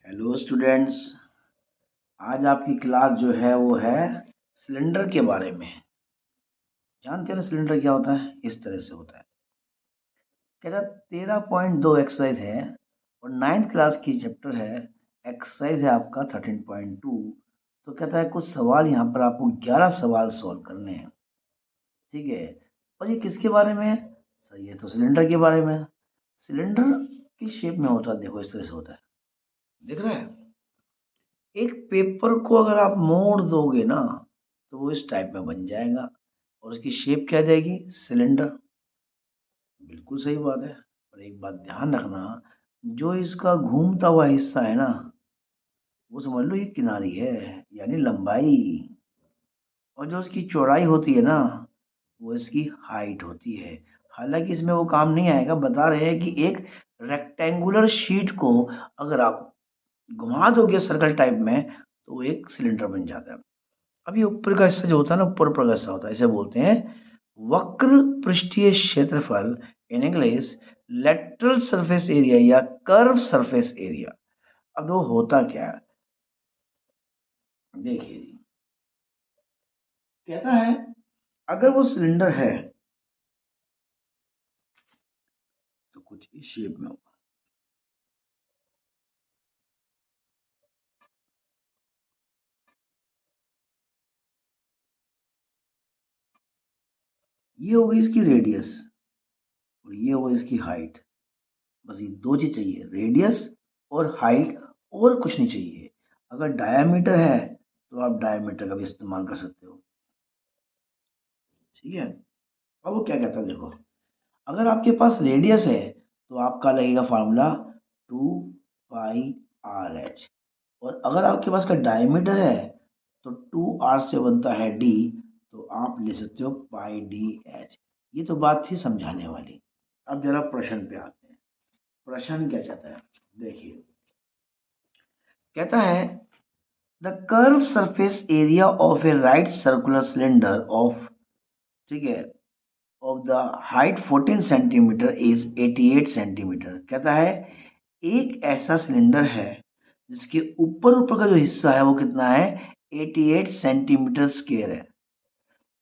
Hello students. आज आपकी class जो है वो है सिलेंडर के बारे में। जानते हैं ना सिलेंडर क्या होता है? इस तरह से होता है। कह रहा 13.2 एक्सरसाइज है और 9th क्लास की चैप्टर है। एक्सरसाइज है आपका 13.2। तो कहता है कुछ सवाल यहाँ पर आपको 11 सवाल सॉल्व करने हैं। ठीक है। और ये किसके बारे में है? सर ये तो सिलेंडर के बारे में है। सिलेंडर की शेप में होता है, देखो इस तरह से होता है। दिख रहा है? एक पेपर को अगर आप मोड़ दोगे ना तो वो इस टाइप में बन जाएगा और उसकी शेप क्या आ जाएगी? सिलेंडर। बिल्कुल सही बात है। और एक बात ध्यान रखना, जो इसका घूमता हुआ हिस्सा है ना वो समझ लो ये किनारी है, यानी लंबाई। और जो उसकी चौड़ाई होती है ना वो इसकी हाइट होती है। हालांकि इसमें वो काम नहीं आएगा, बता रहे हैं कि एक रेक्टेंगुलर शीट को अगर आप घुमा दोगे सर्कल टाइप में तो वो एक सिलेंडर बन जाता है। अब ये ऊपर का हिस्सा जो होता है ना, ऊपर का हिस्सा होता है, इसे बोलते हैं वक्र पृष्ठीय क्षेत्रफल, in English lateral surface area या कर्व सरफेस एरिया। अब वो होता क्या है देखिए जी। कहता है अगर वो सिलेंडर है तो कुछ इस शेप में होगा। ये होगी इसकी रेडियस और ये होगी इसकी हाइट। बस ये दो चीज चाहिए, रेडियस और हाइट, और कुछ नहीं चाहिए। अगर डायामीटर है तो आप डायामीटर का भी इस्तेमाल कर सकते हो। ठीक है। अब वो क्या कहता है देखो, अगर आपके पास रेडियस है तो आपका लगेगा फार्मूला 2 पाई आर एच। और अगर आपके पास का डायमीटर है तो 2 आर से बनता है डी, तो आप ले सकते हो पाई डी एच। ये तो बात थी समझाने वाली। अब जरा प्रश्न पे आते हैं। प्रश्न क्या चाहता है देखिए। कहता है the curve surface area of a right circular cylinder of, ठीक है, of the height 14 centimetre is 88 centimetre. कहता है एक ऐसा सिलेंडर है जिसके ऊपर का जो हिस्सा है वो कितना है? 88 सेंटीमीटर स्क्वायर है।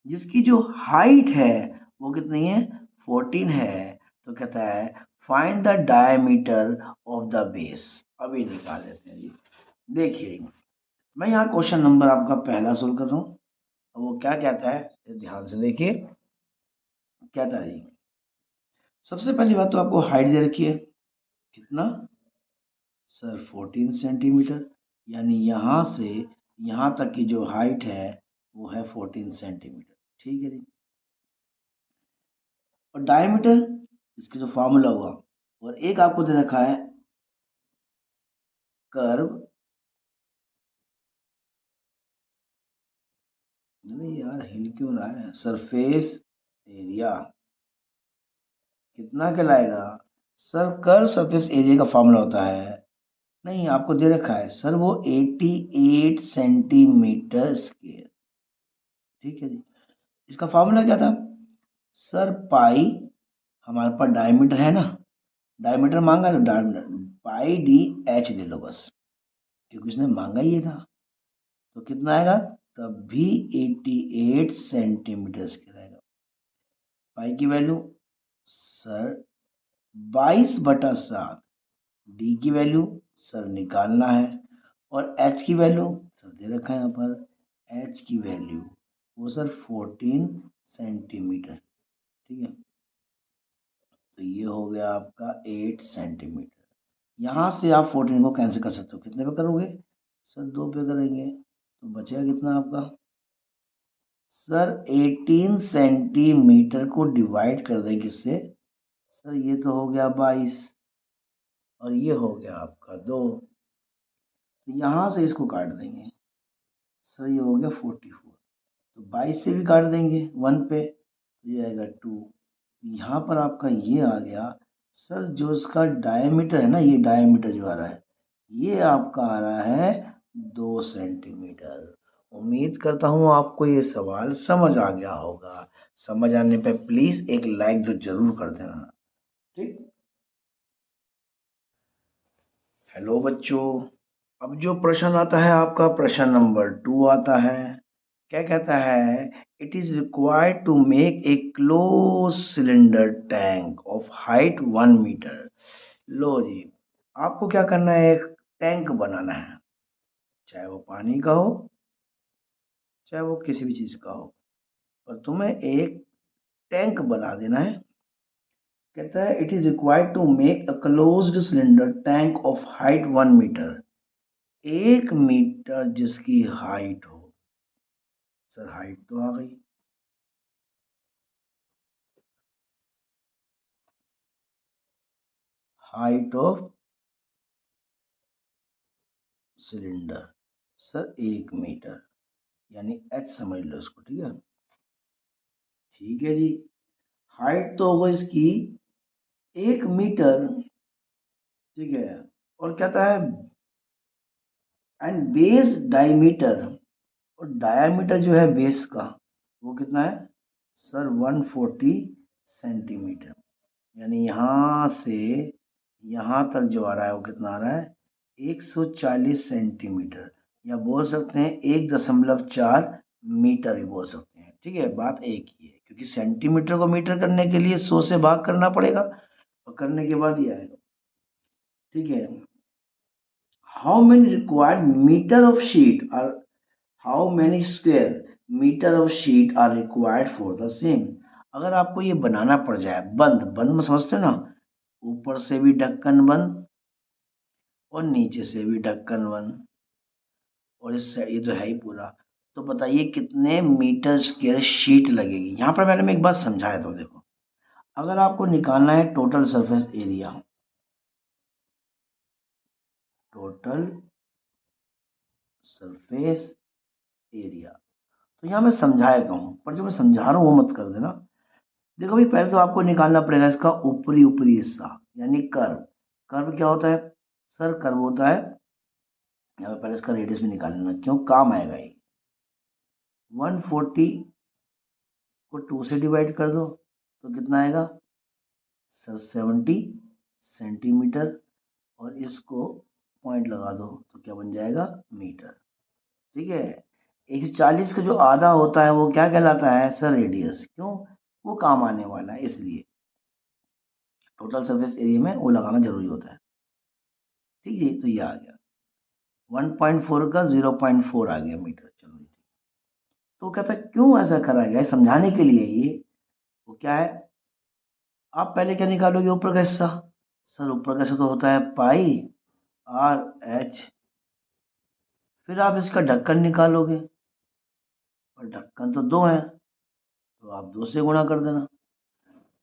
जिसकी जो हाइट है वो कितनी है? 14 है। तो कहता है find the diameter of the base. अभी निकाल लेते हैं जी। देखिए मैं यहाँ क्वेश्चन नंबर आपका पहला सोल्व कर रहा हूँ। वो क्या कहता है ध्यान से देखिए। कहता है जी, सबसे पहली बात तो आपको हाइट दे रखी है। कितना? Sir 14 centimetre. यानी यहाँ से यहाँ तक की जो हाइट है वो है 14 सेंटीमीटर। ठीक है जी। और डायमीटर, इसका जो फॉर्मूला हुआ, और एक आपको दे रखा है कर्व, नहीं यार हिल क्यों रहा है, सरफेस एरिया। कितना कहलाएगा? सर कर्व सरफेस एरिया का फॉर्मूला होता है, नहीं आपको दे रखा है सर वो 88 सेंटीमीटर स्क्वायर। ठीक है जी। इसका फॉर्मूला क्या था? सर पाई, हमारे पास डायमीटर है ना, डायमीटर मांगा तो डायमीटर पाई डी एच ले लो बस, क्योंकि उसने मांगा ही था। तो कितना आएगा? तब भी 88 सेंटीमीटर स्क्वायर आएगा। पाई की वैल्यू सर 22/7। डी की वैल्यू सर निकालना है। और एच की वैल्यू सर दे रखा है यहाँ पर। एच की वैल्यू वो सर 14 सेंटीमीटर। ठीक है। तो ये हो गया आपका 8 सेंटीमीटर। यहाँ से आप 14 को कैंसिल कर सकते हो। कितने पे करोगे? सर 2 पे करेंगे तो बचेगा कितना आपका? सर 18 सेंटीमीटर को डिवाइड कर दें किससे? सर ये तो हो गया 22 और ये हो गया आपका 2। तो यहाँ से इसको काट देंगे। सर ये हो गया 44। तो 22 से भी काट देंगे 1 पे तो ये आएगा 2। यहाँ पर आपका ये आ गया। सर जो इसका डायमीटर है ना, ये डायमीटर जो आ रहा है ये आपका आ रहा है 2 सेंटीमीटर। उम्मीद करता हूँ आपको ये सवाल समझ आ गया होगा। समझ आने पे प्लीज एक लाइक तो जरूर कर देना। ठीक। हेलो बच्चों। अब जो प्रश्न आता है आपका प्रश्न नंबर 2 आता है, क्या कहता है, it is required to make a close cylinder tank of height 1 metre. लो जी, आपको क्या करना है, एक टैंक बनाना है, चाहे वो पानी का हो चाहे वो किसी भी चीज का हो, पर तुम्हें एक टैंक बना देना है। कहता है it is required to make a closed cylinder tank of height 1 metre, 1 metre जिसकी हाइट हो। सर हाइट तो आ गई, height of cylinder, sir 1 metre, यानी एच समझ लो इसको, ठीक है। ठीक है जी, हाइट तो होगा इसकी 1 मीटर, ठीक है। और कहता है एंड बेस डायमीटर, और डायामीटर जो है बेस का वो कितना है, सर 140 सेंटीमीटर, यानी यहाँ से यहाँ तक जो आ रहा है वो कितना आ रहा है, 140 सेंटीमीटर, या बोल सकते हैं 1.4 मीटर भी बोल सकते हैं, ठीक है। बात एक ही है, क्योंकि सेंटीमीटर को मीटर करने के लिए 100 से भाग करना पड़ेगा, और करने के बाद ये आएगा, ठीक है। How many required metre of sheet और how many square metre of sheet are required for the same. अगर आपको ये बनाना पड़ जाए, बंद बंद में समझते हो ना, ऊपर से भी ढक्कन बंद और नीचे से भी ढक्कन बंद, और इस ये तो है ही पूरा, तो बताइए कितने मीटर स्क्वायर शीट लगेगी। यहाँ पर मैंने एक बात समझाया, तो देखो, अगर आपको निकालना है total surface area, total surface area, तो यहाँ मैं समझा देता हूँ, पर जो मैं समझा रहा हूँ वो मत कर देना। देखो भाई, पहले तो आपको निकालना पड़ेगा इसका ऊपरी ऊपरी हिस्सा, यानी कर्व। कर्व क्या होता है, सर कर्व होता है, यहाँ पे पहले इसका रेडियस भी निकाल लेना, क्यों काम आएगा ये। 140 को 2 से डिवाइड कर दो तो कितना आएगा, सर 70 सेंटीमीटर, और इसको पॉइंट लगा दो तो क्या बन जाएगा, मीटर, ठीक है। 140 का जो आधा होता है वो क्या कहलाता है, सर रेडियस, क्यों, वो काम आने वाला है, इसलिए टोटल सरफेस एरिया में वो लगाना जरूरी होता है, ठीक है। तो ये आ गया 1.4 का 0.4 आ गया मीटर, चलो। तो कहता है क्यों ऐसा करा गया है, समझाने के लिए ये, वो क्या है, आप पहले क्या निकालोगे, ऊपर का हिस्सा, सर ऊपर का हिस्सा तो होता है पाई आर एच, फिर आप इसका ढक्कन निकालोगे, और ढक्कन तो 2 है, तो आप 2 से गुणा कर देना।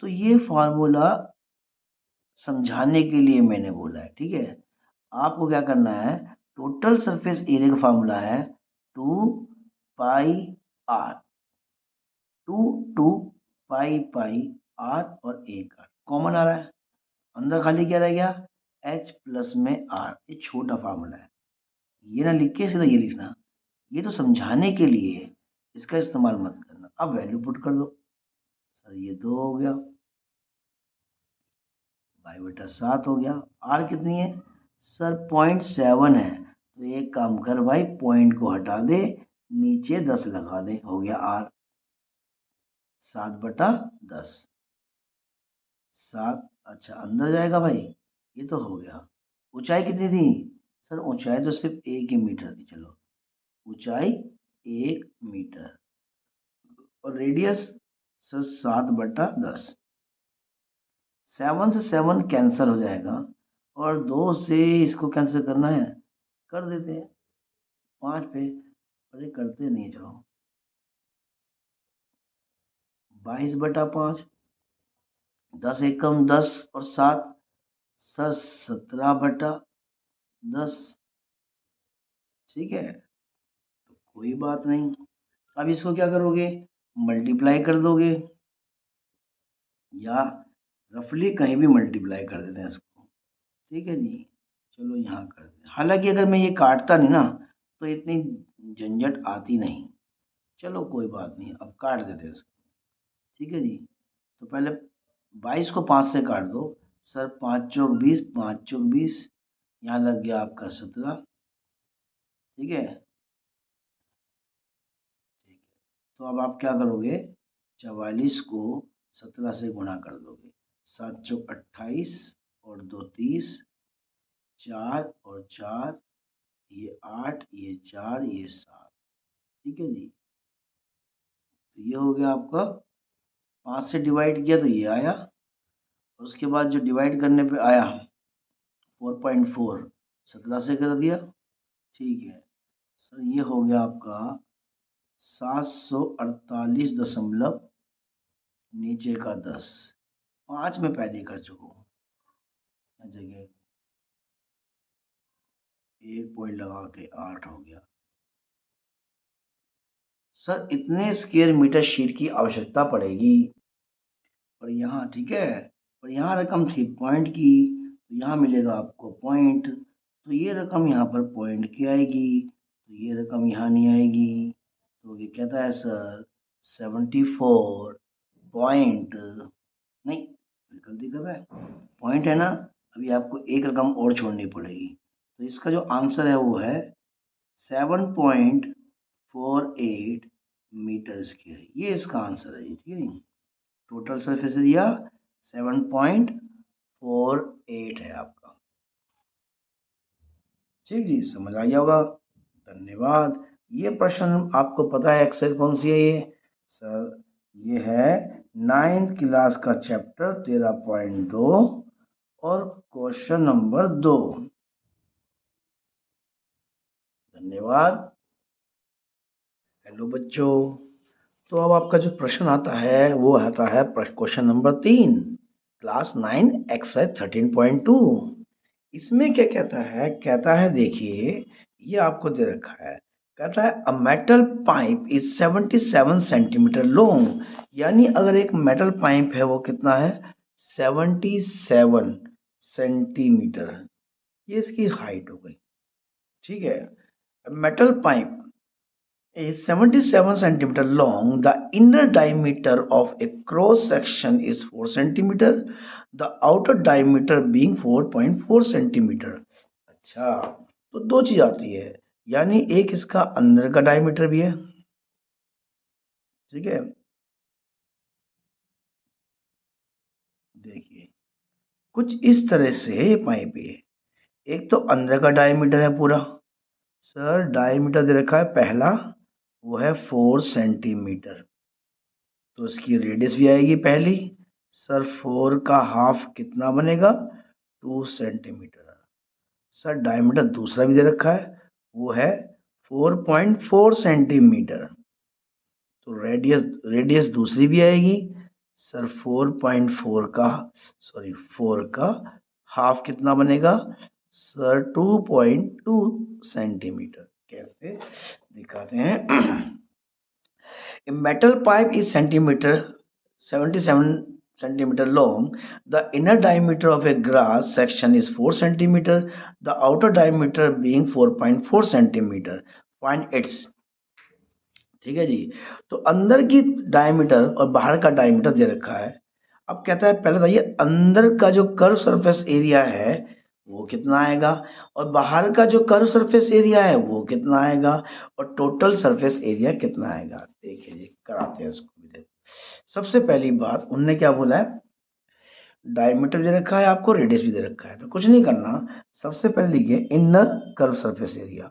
तो ये फार्मूला समझाने के लिए मैंने बोला है, ठीक है। आपको क्या करना है, टोटल सरफेस एरिया का फार्मूला है 2 पाई आर, 2 पाई पाई आर, और एक आर कॉमन आ रहा है, अंदर खाली क्या रह गया, एच प्लस में आर, ये छोटा फार्मूला है, ये ना लिख के सीधा ये लिखना, ये तो समझाने के लिए है, इसका इस्तेमाल मत करना। अब वैल्यू पुट कर दो, सर ये 2 हो गया, 2/7 हो गया, आर कितनी है, सर 0.7 है, तो एक काम कर भाई, पॉइंट को हटा दे, नीचे 10 लगा दे, हो गया आर, 7/10, 7, अच्छा अंदर जाएगा भाई, ये तो हो गया। ऊंचाई कितनी थी, सर ऊंचाई तो सिर्फ 1 ही मीटर थी, चलो ऊंचाई 1 मीटर, और रेडियस सर 7/10, 7 से 7 कैंसिल हो जाएगा, और 2 से इसको कैंसिल करना है, कर देते हैं 5 पे, अरे करते नहीं, चलो 22/5, 10 एकम 10 और 7, सर 17/10, ठीक है। तो कोई बात नहीं, अब इसको क्या करोगे, मल्टीप्लाई कर दोगे, या रफली कहीं भी मल्टीप्लाई कर देते हैं इसको, ठीक है जी। चलो यहाँ कर दें, हालांकि अगर मैं ये काटता नहीं ना तो इतनी झंझट आती नहीं, चलो कोई बात नहीं, अब काट देते हैं इसको, ठीक है जी। तो पहले 22 को 5 से काट दो, सर 5 चौक 20, 5 चौक 20, यहाँ लग गया आपका 17, ठीक है, ठीक है। तो अब आप क्या करोगे, 44 को 17 से गुणा कर दोगे, 7 चौक 28 और 2 30, 4 और 4, ये 8, ये 4, ये 7। ठीक है जी, तो ये हो गया आपका, 5 से डिवाइड किया तो ये आया, और उसके बाद जो डिवाइड करने पे आया 4.4, 17 से कर दिया। ठीक है सर, ये हो गया आपका 748 दशमलव नीचे का 10, 5 में पहले कर चुका हूँ, जगह 1 पॉइंट लगा के 8 हो गया। सर इतने स्क्वायर मीटर शीट की आवश्यकता पड़ेगी, और यहाँ ठीक है, और यहाँ रकम थी पॉइंट की, तो यहाँ मिलेगा आपको पॉइंट, तो ये रकम यहाँ पर पॉइंट की आएगी, तो ये रकम यहाँ नहीं आएगी, तो ये कहता है सर 74 पॉइंट, नहीं गलती कर रहा है, पॉइंट है ना, अभी आपको एक रकम और छोड़नी पड़ेगी, तो इसका जो आंसर है वो है 7.48 मीटर स्क्वायर, ये इसका आंसर है, ठीक है। टोटल सरफेस एरिया 7.48 है आपका। ठीक जी, समझ आ गया होगा, धन्यवाद। ये प्रश्न आपको पता है एक्सरसाइज कौन सी है ये सर, ये है 9th क्लास का चैप्टर 13.2 और क्वेश्चन नंबर 2। धन्यवाद। हेलो बच्चों, तो अब आपका जो प्रश्न आता है वो आता है क्वेश्चन नंबर 3, क्लास 9 एक्सरसाइज 13.2। इसमें क्या कहता है देखिए, ये आपको दे रखा है, कहता है a metal pipe is 77 centimetre long, यानी अगर एक मेटल पाइप है वो कितना है 77 सेंटीमीटर, ये इसकी हाइट हो गई। ठीक है, metal pipe is 77 centimeter long. The inner diameter of a cross section is 4 centimeter. The outer diameter being 4.4 centimeter. अच्छा, तो दो चीज आती है, यानी एक इसका अंदर का डायमीटर भी है। ठीक है, देखिए कुछ इस तरह से पाइप है, एक तो अंदर का डायमीटर है पूरा, सर डायमीटर दे रखा है पहला, वो है 4 सेंटीमीटर, तो इसकी रेडियस भी आएगी पहली, सर 4 का हाफ कितना बनेगा 2 सेंटीमीटर। सर डायमीटर दूसरा भी दे रखा है, वो है 4.4 सेंटीमीटर, तो रेडियस दूसरी भी आएगी, सर 4 का हाफ कितना बनेगा सर 2.2 सेंटीमीटर। कैसे दिखाते हैं, A metal pipe is 77 centimeter long. The inner diameter of a glass section is 4 centimeter. The outer diameter being 4.4 centimeter. Find its। ठीक है जी, तो अंदर की डायमीटर और बाहर का डायमीटर दे रखा है। अब कहता है पहले बताइए अंदर का जो कर्व सरफेस एरिया है वो कितना आएगा, और बाहर का जो कर्व सरफेस एरिया है वो कितना आएगा, और टोटल सरफेस एरिया कितना आएगा। देखिए जी, कराते हैं इसको भी। देखो, सबसे पहली बात उनने क्या बोला है, डायमीटर दे रखा है आपको, रेडियस भी दे रखा है, तो कुछ नहीं करना, सबसे पहले लिखिए inner curve surface area,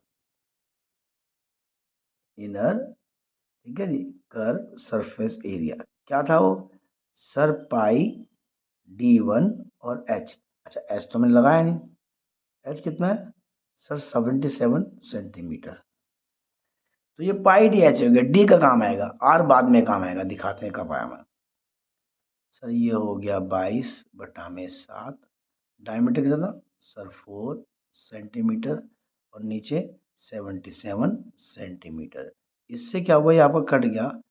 inner, ठीक है जी, कर्व सरफेस एरिया क्या था वो सर पाई d1 और h। अच्छा h तो मैंने लगाया नहीं, h कितना है सर 77 सेंटीमीटर, तो ये पाई डी एच हो गया, डी का काम आएगा, आर बाद में काम आएगा, दिखाते हैं कब आया मैं। सर ये हो गया 22/7, डायमीटर कितना था सर 4 सेंटीमीटर, और नीचे 77 सेंटीमीटर, इससे क्या हुआ ये आपका कट गया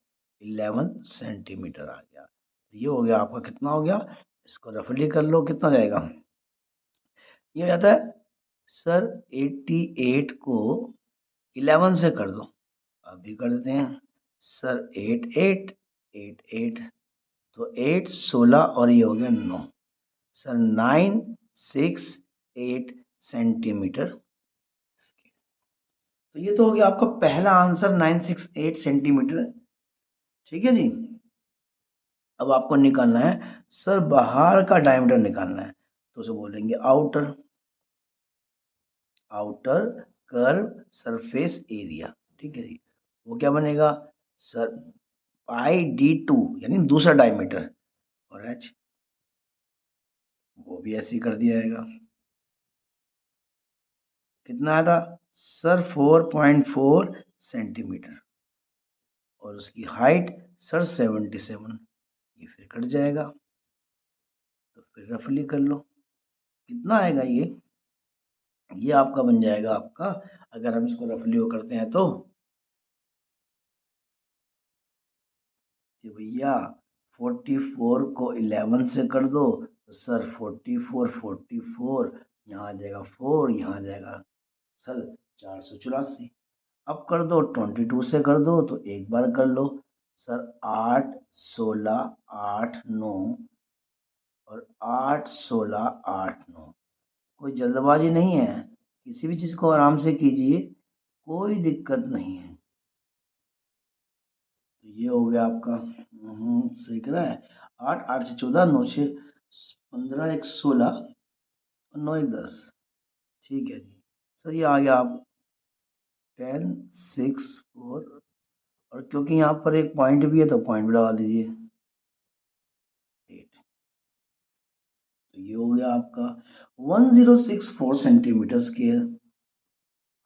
11 सेंटीमीटर आ गया, ये हो गया आपका कितना हो गया, इसको रफली कर लो कितना जाएगा, ये हो जाता है सर 88 को 11 से कर दो, अभी कर देते हैं सर 8 तो 8 16 और ये हो गया 9, सर 968 सेंटीमीटर। तो ये तो हो गया आपका पहला आंसर 968 सेंटीमीटर। ठीक है जी। अब आपको निकालना है सर बाहर का डायमीटर निकालना है, तो उसे बोलेंगे outer, outer curve surface area. ठीक है जी। वो क्या बनेगा सर पाई d2 यानी दूसरा डायमीटर, और h वो भी ऐसे ही कर दिया जाएगा। कितना आया था सर 4.4 सेंटीमीटर, और उसकी हाइट सर 77, ये फिर कट जाएगा, तो फिर रफली कर लो कितना आएगा ये आपका बन जाएगा आपका, अगर हम इसको रफली वो करते हैं तो कि भैया 44 को 11 से कर दो तो सर 44 यहाँ आ जाएगा 4, यहाँ आ जाएगा सर 484। अब कर दो 22 से कर दो तो एक बार कर लो सर 8 16 8 9 और 8 16 8 9। कोई जल्दबाजी नहीं है, किसी भी चीज़ को आराम से कीजिए, कोई दिक्कत नहीं है। तो ये हो गया आपका सही करा है। 8 8 से 14 9 से 15 1 16 और 9 1 10। ठीक है जी सर, ये आ गया आप 10 6 4, और क्योंकि यहाँ पर एक पॉइंट भी है तो पॉइंट भी लगा दीजिए 8। तो ये हो गया आपका 1064 सेंटीमीटर स्क्वायर।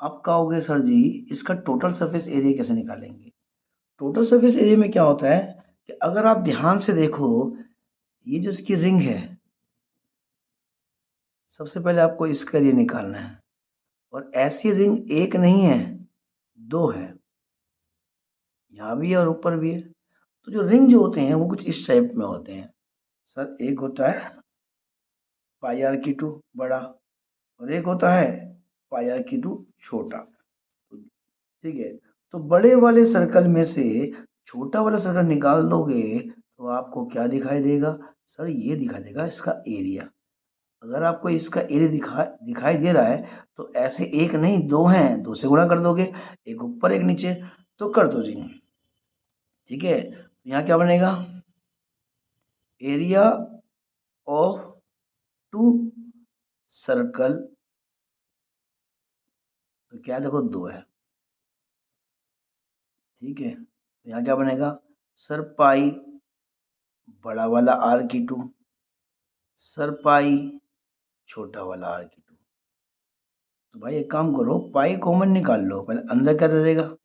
आप कहोगे सर जी इसका टोटल सरफेस एरिया कैसे निकालेंगे? टोटल सरफेस एरिया में क्या होता है कि अगर आप ध्यान से देखो, ये जो इसकी रिंग है, सबसे पहले आपको इसका एरिया निकालना है, और ऐसी रिंग एक नहीं है, दो है, यहाँ भी है और ऊपर भी है। तो जो रिंग जो होते हैं वो कुछ इस टाइप में होते हैं सर। एक होता है पाई आर की 2 बड़ा, और एक होता है पाई आर की 2 छोटा। ठीक है, तो बड़े वाले सर्कल में से छोटा वाला सर्कल निकाल दोगे तो आपको क्या दिखाई देगा सर? ये दिखाई देगा इसका एरिया। अगर आपको इसका एरिया दिखाई दे रहा है तो ऐसे एक नहीं दो हैं, दो से गुणा कर दोगे, एक ऊपर एक नीचे, तो कर दो जी। ठीक है, तो यहाँ क्या बनेगा एरिया ऑफ 2 सर्कल, तो क्या देखो 2 है। ठीक है, तो यहाँ क्या बनेगा सर पाई बड़ा वाला आर की 2 सर पाई छोटा वाला आर की 2। तो भाई एक काम करो पाई कॉमन निकाल लो, पहले अंदर क्या दे देगा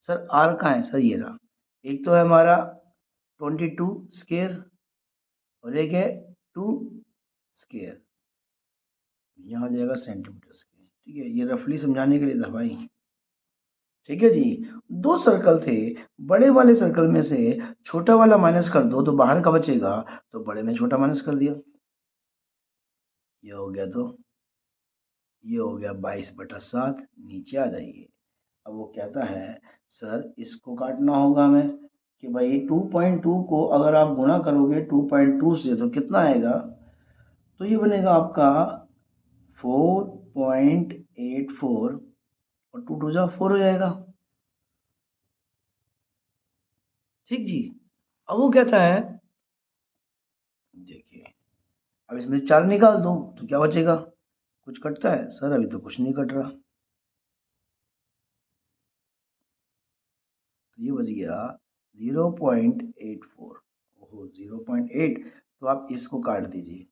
सर आर कहाँ है सर? ये रहा। एक तो है हमारा 22 स्क्वायर और एक है 2 स्क्वायर, यहाँ आ जाएगा सेंटीमीटर स्क्वायर। ठीक है, ये रफली समझाने के लिए था भाई। ठीक है जी, दो सर्कल थे, बड़े वाले सर्कल में से छोटा वाला माइनस कर दो तो बाहर का बचेगा, तो बड़े में छोटा माइनस कर दिया, ये हो गया। तो ये हो गया 22/7। नीचे आ जाइए। अब वो कहता है सर इसको काटना होगा हमें कि भाई 2.2 को अगर आप गुणा करोगे 2.2 से तो कितना आएगा? तो ये बनेगा आपका 4.84, और 2 2 जा 4 हो जाएगा। ठीक जी। अब वो कहता है देखिए अब इसमें से 4 निकाल दो तो क्या बचेगा? कुछ कटता है सर? अभी तो कुछ नहीं कट रहा। तो ये बच गया 0.84। ओहो 0.8, तो आप इसको काट दीजिए,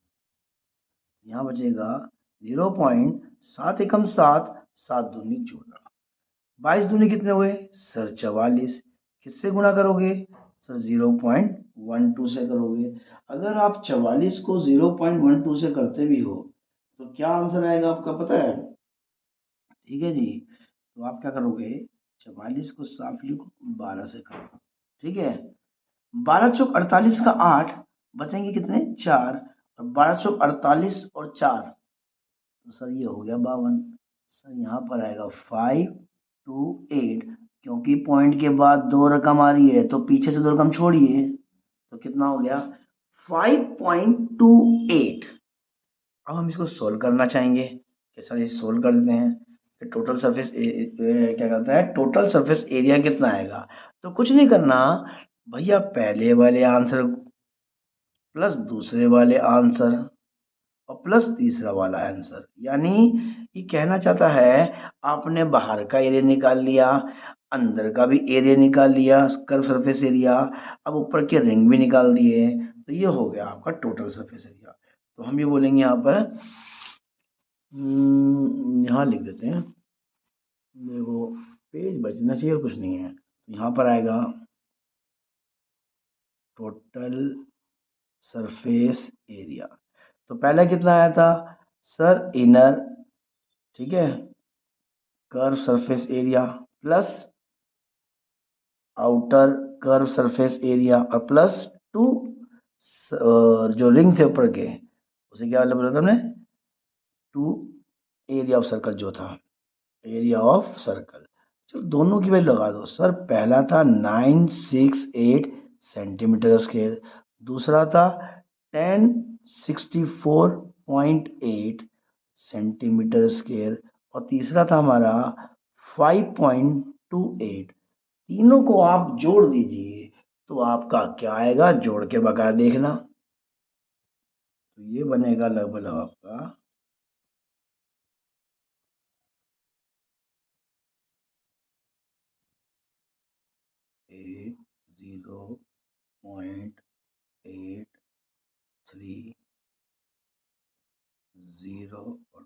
यहाँ बचेगा 0.7 एकम 7 7 दूनी 14, 22 दूनी कितने हुए सर 44। किससे गुणा करोगे सर? 0.12 से करोगे। अगर आप 44 को 0.12 से करते भी हो तो क्या आंसर आएगा आपका पता है? ठीक है जी, तो आप क्या करोगे 44 को साफ लिखो 12 से करो। ठीक है, 12 चौक 48 का 8, बचेंगे कितने 4, और 12 चौक 48 और 4, तो सर ये हो गया 52। सर यहाँ पर आएगा 528, क्योंकि पॉइंट के बाद दो रकम आ रही है तो पीछे से दो रकम छोड़िए, तो कितना हो गया 5.28। अब हम इसको सोल्व करना चाहेंगे कि सर इसे सोल्व कर देते हैं। टोटल सरफेस क्या कहता है, टोटल सरफेस एरिया कितना आएगा। तो कुछ नहीं करना भैया, पहले वाले आंसर प्लस दूसरे वाले आंसर और प्लस तीसरा वाला आंसर, यानी ये कहना चाहता है आपने बाहर का एरिया निकाल लिया, अंदर का भी एरिया निकाल लिया, कर्व सरफेस एरिया, अब ऊपर के रिंग भी निकाल दिए, तो ये हो गया आपका टोटल सरफेस एरिया। तो हम ये बोलेंगे यहाँ पर, यहाँ लिख देते हैं, देखो पेज बचना चाहिए और कुछ नहीं है, तो यहाँ पर आएगा टोटल सरफेस एरिया। तो पहले कितना आया था सर, इनर, ठीक है, curve surface area plus outer curve surface area और प्लस टू जो रिंग थे ऊपर के, उसे क्या बोला था हमने, टू एरिया ऑफ सर्कल जो था, एरिया ऑफ सर्कल। चलो दोनों की वैल्यू लगा दो सर, पहला था 968 सेंटीमीटर स्क्वायर, दूसरा था 1064.8 सेंटीमीटर स्क्वायर और तीसरा था हमारा 5.28। तीनों को आप जोड़ दीजिए तो आपका क्या आएगा, जोड़ के बकाया देखना, तो ये बनेगा लगभग आपका 0.83 और 2,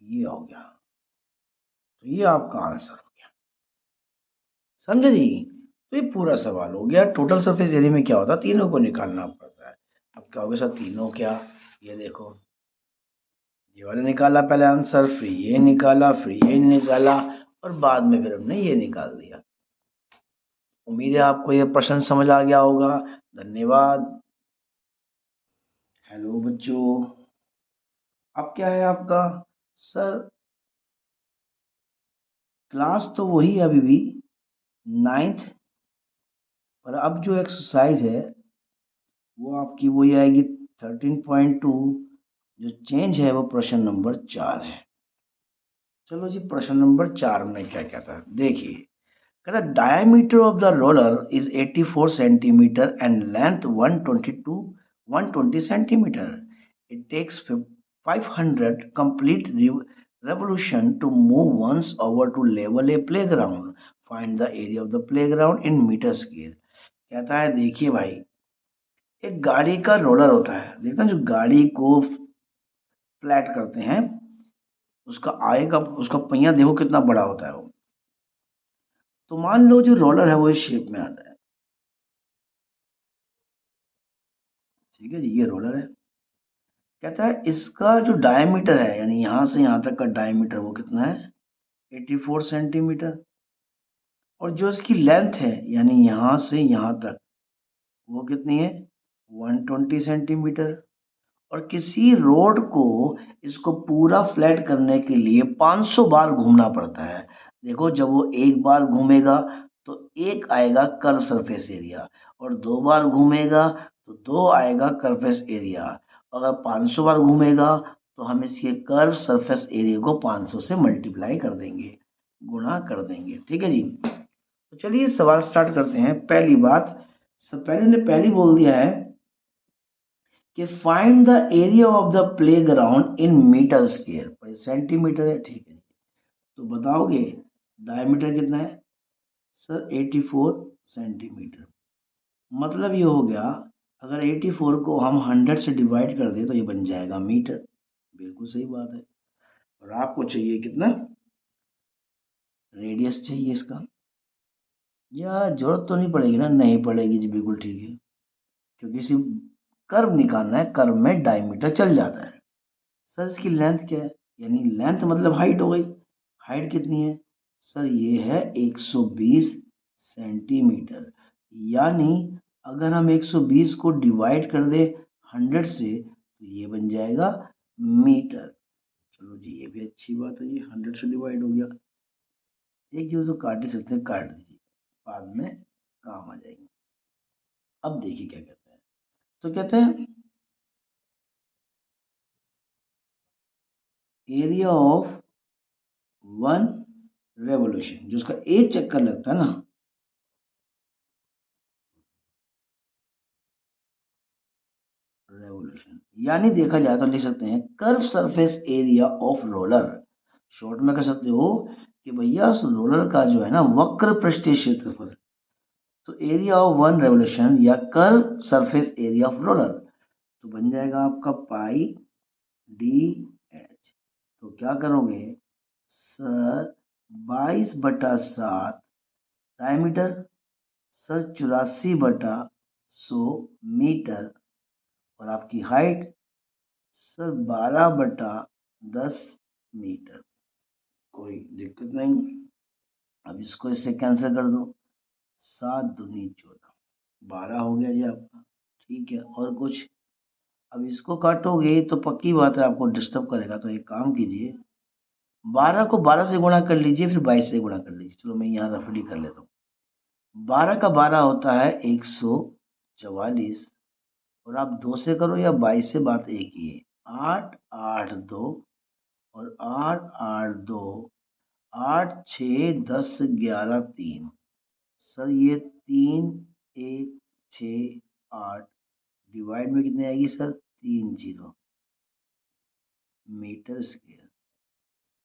ये हो गया। तो ये आपका आंसर हो गया, समझे जी। तो ये पूरा सवाल हो गया। टोटल सरफेस एरिया में क्या होता है, तीनों को निकालना पड़ता है। अब क्या होगा सर, तीनों क्या, ये देखो, ये वाला निकाला पहले आंसर, फिर ये निकाला, फिर ये निकाला और बाद में फिर हमने ये निकाल दिया। उम्मीद है आपको ये प्रश्न समझ आ गया होगा। धन्यवाद। हेलो बच्चों, अब क्या है आपका सर, क्लास तो वही है अभी भी, 9th, पर अब जो एक्सरसाइज है वो आपकी वही आएगी 13.2। जो चेंज है वो प्रश्न नंबर 4 है। चलो जी, प्रश्न नंबर 4 में क्या कहता है देखिए, कहता है diameter of the roller is 84 centimetre and length 120 centimetre. It takes 500 complete revolution to move once over to level a playground. Find the area of the playground in meter square. कहता है देखिए भाई, एक गाड़ी का रोलर होता है, देखते हैं जो गाड़ी को फ्लैट करते हैं, उसका आगे का उसका पहिया देखो कितना बड़ा होता है वो। तो मान लो जो रोलर है वो इस शेप में आता है, ठीक है जी, ये रोलर है। कहता है इसका जो डायमीटर है, यानी यहां से यहां तक का डायमीटर वो कितना है, 84 सेंटीमीटर, और जो इसकी लेंथ है यानी यहां से यहां तक वो कितनी है, 120 सेंटीमीटर। और किसी रोड को इसको पूरा फ्लैट करने के लिए 500 बार घूमना पड़ता है। देखो जब वो एक बार घूमेगा तो एक आएगा कर्व सरफेस एरिया, और दो बार घूमेगा तो दो आएगा सरफेस एरिया। अगर 500 बार घूमेगा तो हम इसके कर्व सरफेस एरिया को 500 से मल्टीप्लाई कर देंगे, गुणा कर देंगे, ठीक है जी। तो चलिए सवाल स्टार्ट करते हैं। पहली बात, सब पहले ने पहली बोल दिया है कि find the area of the playground in metre square, पर सेंटीमीटर है, ठीक है। तो बताओगे डायमीटर कितना है सर, 84 सेंटीमीटर। मतलब ये हो गया, अगर 84 को हम 100 से डिवाइड कर दें तो ये बन जाएगा मीटर। बिल्कुल सही बात है। और आपको चाहिए कितना, रेडियस चाहिए इसका, या जरूरत तो नहीं पड़ेगी ना, नहीं पड़ेगी जी, बिल्कुल ठीक है, क्योंकि सिर्फ कर्व निकालना है, कर्व में डायमीटर चल जाता है। सर इसकी लेंथ क्या है, यानी लेंथ मतलब हाइट हो गई, हाइट कितनी है सर, ये है 120 सेंटीमीटर। यानी अगर हम 120 को डिवाइड कर दे 100 से तो ये बन जाएगा मीटर। चलो जी, ये भी अच्छी बात है, ये 100 से डिवाइड हो गया। एक चीज तो काट ही सकते हैं, काट दीजिए, बाद में काम आ जाएगी। अब देखिए क्या कहते हैं, तो कहते हैं एरिया ऑफ 1 रेवोल्यूशन, जो उसका एक चक्कर लगता है ना, रेवोल्यूशन। यानी देखा जाए तो लिख सकते हैं curve surface area of roller. Short में कह सकते हो कि भैया उस रोलर का जो है ना वक्र पृष्ठीय क्षेत्रफल, तो एरिया ऑफ 1 रेवोल्यूशन या curve surface area of roller तो बन जाएगा आपका पाई डी एच। तो क्या करोगे सर, 22/7 डायमीटर, सर 84/100 मीटर, और आपकी हाइट सर 12/10 मीटर। कोई दिक्कत नहीं। अब इसको इससे कैंसिल कर दो, 7 दूनी 14, 12 हो गया जी आपका। ठीक है, और कुछ? अब इसको काटोगे तो पक्की बात है आपको डिस्टर्ब करेगा, तो एक काम कीजिए, 12 को 12 से गुणा कर लीजिए, फिर 22 से गुणा कर लीजिए। चलो मैं यहाँ रफली कर लेता हूँ। 12 का 12 होता है 144, और आप 2 से करो या 22 से, बात एक ही है। 8 8 2 और 8 8 2, 8 6 10 11 3। सर ये 3 1 6 8 डिवाइड में कितनी आएगी सर, 3 0 मीटर स्क्वायर।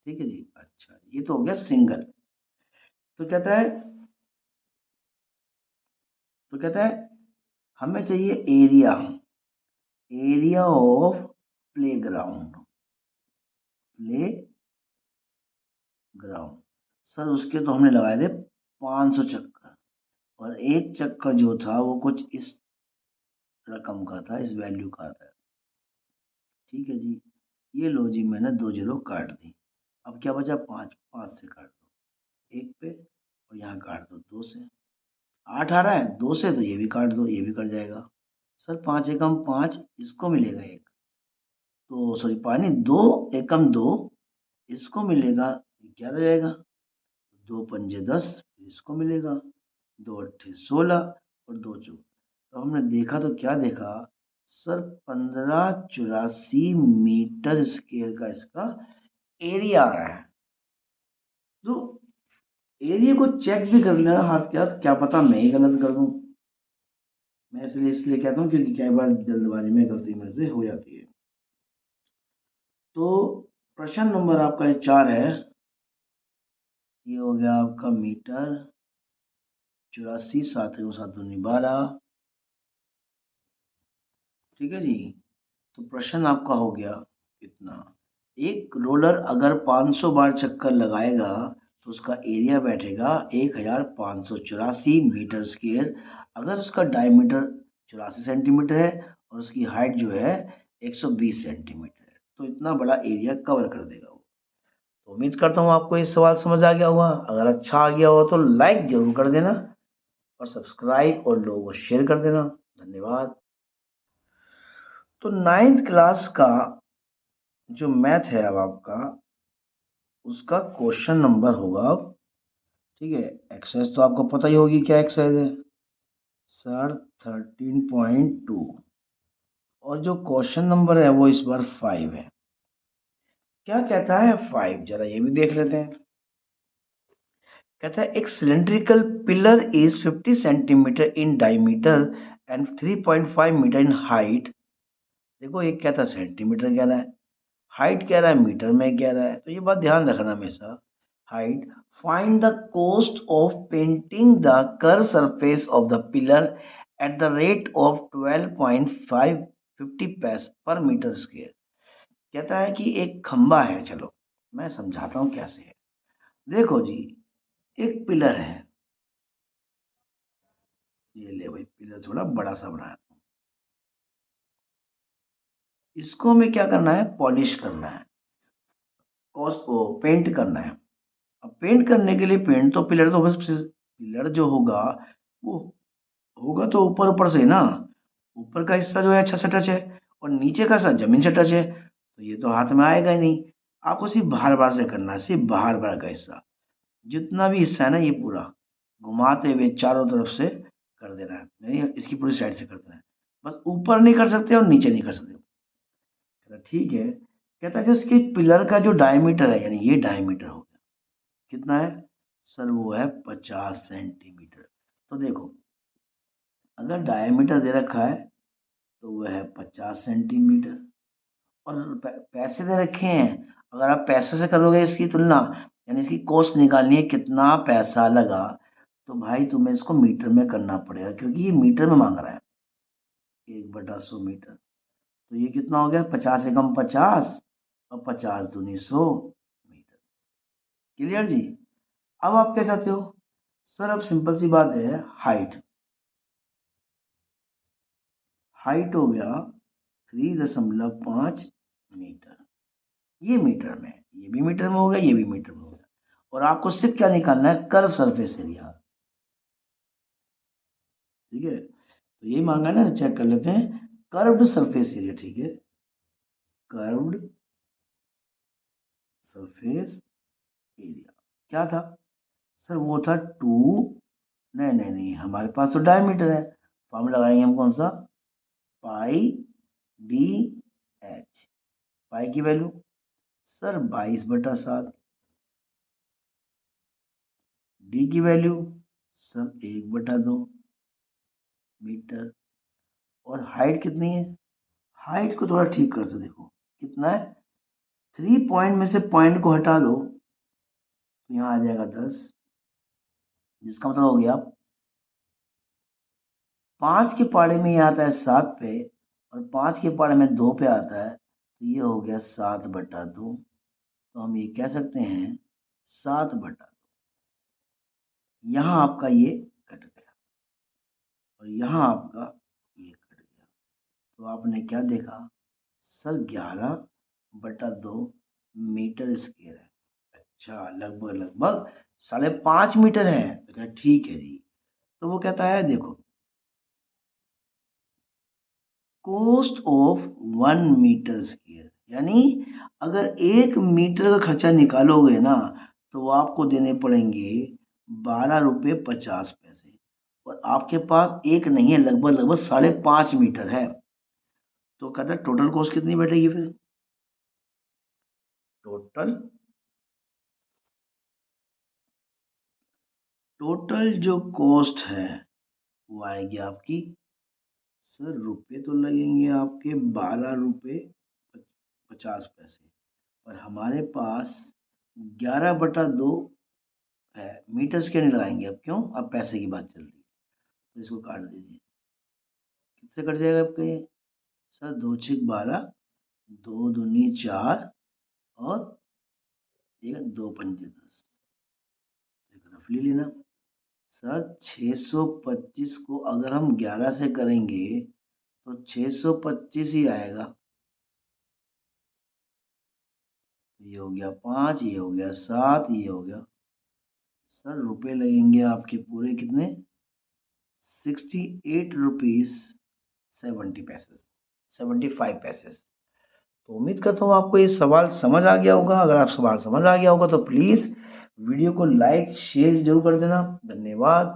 ठीक है जी। अच्छा, ये तो हो गया सिंगल। तो कहता है हमें चाहिए area, area of playground, play ground. Sir उसके तो हमने लगाए थे 500 चक्कर, और एक चक्कर जो था वो कुछ इस रकम का था, इस वैल्यू का था। ठीक है जी, ये लो जी, मैंने 2 जीरो काट दी। अब क्या बचा, 5, 5 से काट दो एक पे, और यहाँ काट दो 2 से। 8 आ रहा है 2 से, तो ये भी काट दो, ये भी कट जाएगा। सर 5 एकम 5, इसको मिलेगा एक, तो सॉरी पानी 2 एकम 2, इसको मिलेगा, क्या रह जाएगा, 2 पंजे 10, इसको मिलेगा 2 अट्ठे 16, और 2 चौक। तो हमने देखा तो क्या देखा सर, 1584 मीटर स्क्वायर का इसका एरिया आ रहा है। तो एरिया को चेक भी कर लेना हाथ के हाथ, क्या पता मैं ही गलत कर दूं। मैं इसलिए कहता हूँ क्योंकि कई बार जल्दबाजी में गलती मेरे से हो जाती है। तो प्रश्न नंबर आपका 4 है, ये हो गया आपका मीटर, 84 7 7 दूनी 12। ठीक है जी। तो प्रश्न आपका हो गया कितना, एक रोलर अगर 500 बार चक्कर लगाएगा तो उसका एरिया बैठेगा 1584 मीटर स्क्वायर, अगर उसका डायमीटर 84 सेंटीमीटर है और उसकी हाइट जो है 120 सेंटीमीटर है, तो इतना बड़ा एरिया कवर कर देगा वो। तो उम्मीद करता हूँ आपको ये सवाल समझ आ गया होगा। अगर अच्छा आ गया हो तो लाइक जरूर कर देना, और सब्सक्राइब और लोगों को शेयर कर देना। धन्यवाद। तो 9th क्लास का जो मैथ है अब आपका, उसका क्वेश्चन नंबर होगा अब, ठीक है, एक्सरसाइज तो आपको पता ही होगी क्या एक्सरसाइज है सर, 13.2, और जो क्वेश्चन नंबर है वो इस बार 5 है। क्या कहता है 5, जरा ये भी देख लेते हैं। कहता है एक cylindrical pillar is 50 centimetre in diameter and 3.5 metre in height. देखो एक कहता है सेंटीमीटर कह रहा है, हाइट कह रहा है मीटर में कह रहा है, तो ये बात ध्यान रखना हमेशा। Height, find the cost of painting the curve surface of the pillar at the rate of 12.550 पैसे पर मीटर स्क्वायर। कहता है कि एक खंबा है, चलो मैं समझाता हूँ कैसे है। देखो जी, एक पिलर है, ये ले भाई पिलर थोड़ा बड़ा सा बनाया, इसको हमें क्या करना है, पॉलिश करना है, कॉस्ट को पेंट करना है। अब पेंट करने के लिए पेंट तो पिलर तो बस, पिलर जो होगा वो होगा तो ऊपर ऊपर से ना, ऊपर का हिस्सा जो है अच्छा से टच है, और नीचे का हिस्सा जमीन से टच है, तो ये तो हाथ में आएगा ही नहीं। आपको सिर्फ बाहर बाहर से करना है, सिर्फ बाहर बाहर का हिस्सा, जितना भी हिस्सा है ना ये पूरा घुमाते हुए चारों तरफ से कर देना है, यानी इसकी पूरी साइड से कर देना है। बस ऊपर नहीं कर सकते और नीचे नहीं कर सकते। कहता ठीक है, कहता है जो इसके पिलर का जो डायमीटर है, यानी ये डायमीटर हो गया, कितना है सर? वो है 50 सेंटीमीटर। तो देखो, अगर डायमीटर दे रखा है तो वह है 50 सेंटीमीटर, और पैसे दे रखे हैं। अगर आप पैसे से करोगे इसकी तुलना, यानी इसकी कॉस्ट निकालनी है कितना पैसा लगा, तो भाई तुम्हें इसको मीटर में करना पड़ेगा, क्योंकि ये मीटर में मांग रहा है, 1/100 मीटर। तो ये कितना हो गया? 50 एकम 50 और 50 दूनी 100 मीटर। क्लियर जी? अब आप क्या चाहते हो? सर अब सिंपल सी बात है, हाइट। हाइट हो गया 3.5 मीटर। ये मीटर में, ये भी मीटर में हो गया, ये भी मीटर में हो गया। और आपको सिर्फ क्या निकालना है? Curve surface area. ठीक है, तो यही मांगा ना, चेक कर लेते हैं। कर्व्ड सरफेस एरिया, ठीक है, कर्व्ड सरफेस एरिया क्या था सर? वो था 2, नहीं नहीं नहीं, हमारे पास तो डायमीटर है। फॉर्मूला लगाएंगे हम कौन सा? पाई डी एच। पाई की वैल्यू सर 22/7। डी की वैल्यू सर 1/2 मीटर। और हाइट कितनी है? हाइट को थोड़ा ठीक कर दो, देखो कितना है। 3 पॉइंट में से पॉइंट को हटा दो तो यहाँ आ जाएगा 10, जिसका मतलब हो गया 5 के पाड़े में ये आता है 7 पे, और 5 के पाड़े में 2 पे आता है, तो ये हो गया 7/2। तो हम ये कह सकते हैं 7/2। यहाँ आपका ये कट गया और यहाँ आपका ये कट गया, तो आपने क्या देखा सर? 11/2 मीटर स्क्वायर है। अच्छा, लगभग लगभग 5.5 मीटर है। तो कहा ठीक है जी। तो वो कहता है देखो, कॉस्ट ऑफ 1 मीटर स्क्वायर, यानी अगर 1 मीटर का खर्चा निकालोगे ना, तो वो आपको देने पड़ेंगे 12 रुपये 50 पैसे। और आपके पास एक नहीं है, लगभग लगभग 5.5 मीटर है। तो कहता है टोटल कॉस्ट कितनी बैठेगी फिर? टोटल टोटल जो कॉस्ट है वो आएगी आपकी, सर रुपए तो लगेंगे आपके 12 रुपये 50 पैसे, और हमारे पास 11/2 है। मीटर्स क्यों नहीं लगाएंगे? अब क्यों? अब पैसे की बात चल रही है, तो इसको काट दीजिए। किससे कट जाएगा आपका ये? सर 2×6 = 12, 2×2 = 4, और ये 2×5 = 10। एक रफली लेना सर, 625 को अगर हम 11 से करेंगे तो 625 ही आएगा। ये हो गया 5, ये हो गया 7, ये हो गया। सर रुपए लगेंगे आपके पूरे कितने? 68 रुपीज 75 पैसे। तो उम्मीद करता हूँ आपको ये सवाल समझ आ गया होगा। अगर आप सवाल समझ आ गया होगा तो प्लीज़ वीडियो को लाइक शेयर जरूर कर देना। धन्यवाद।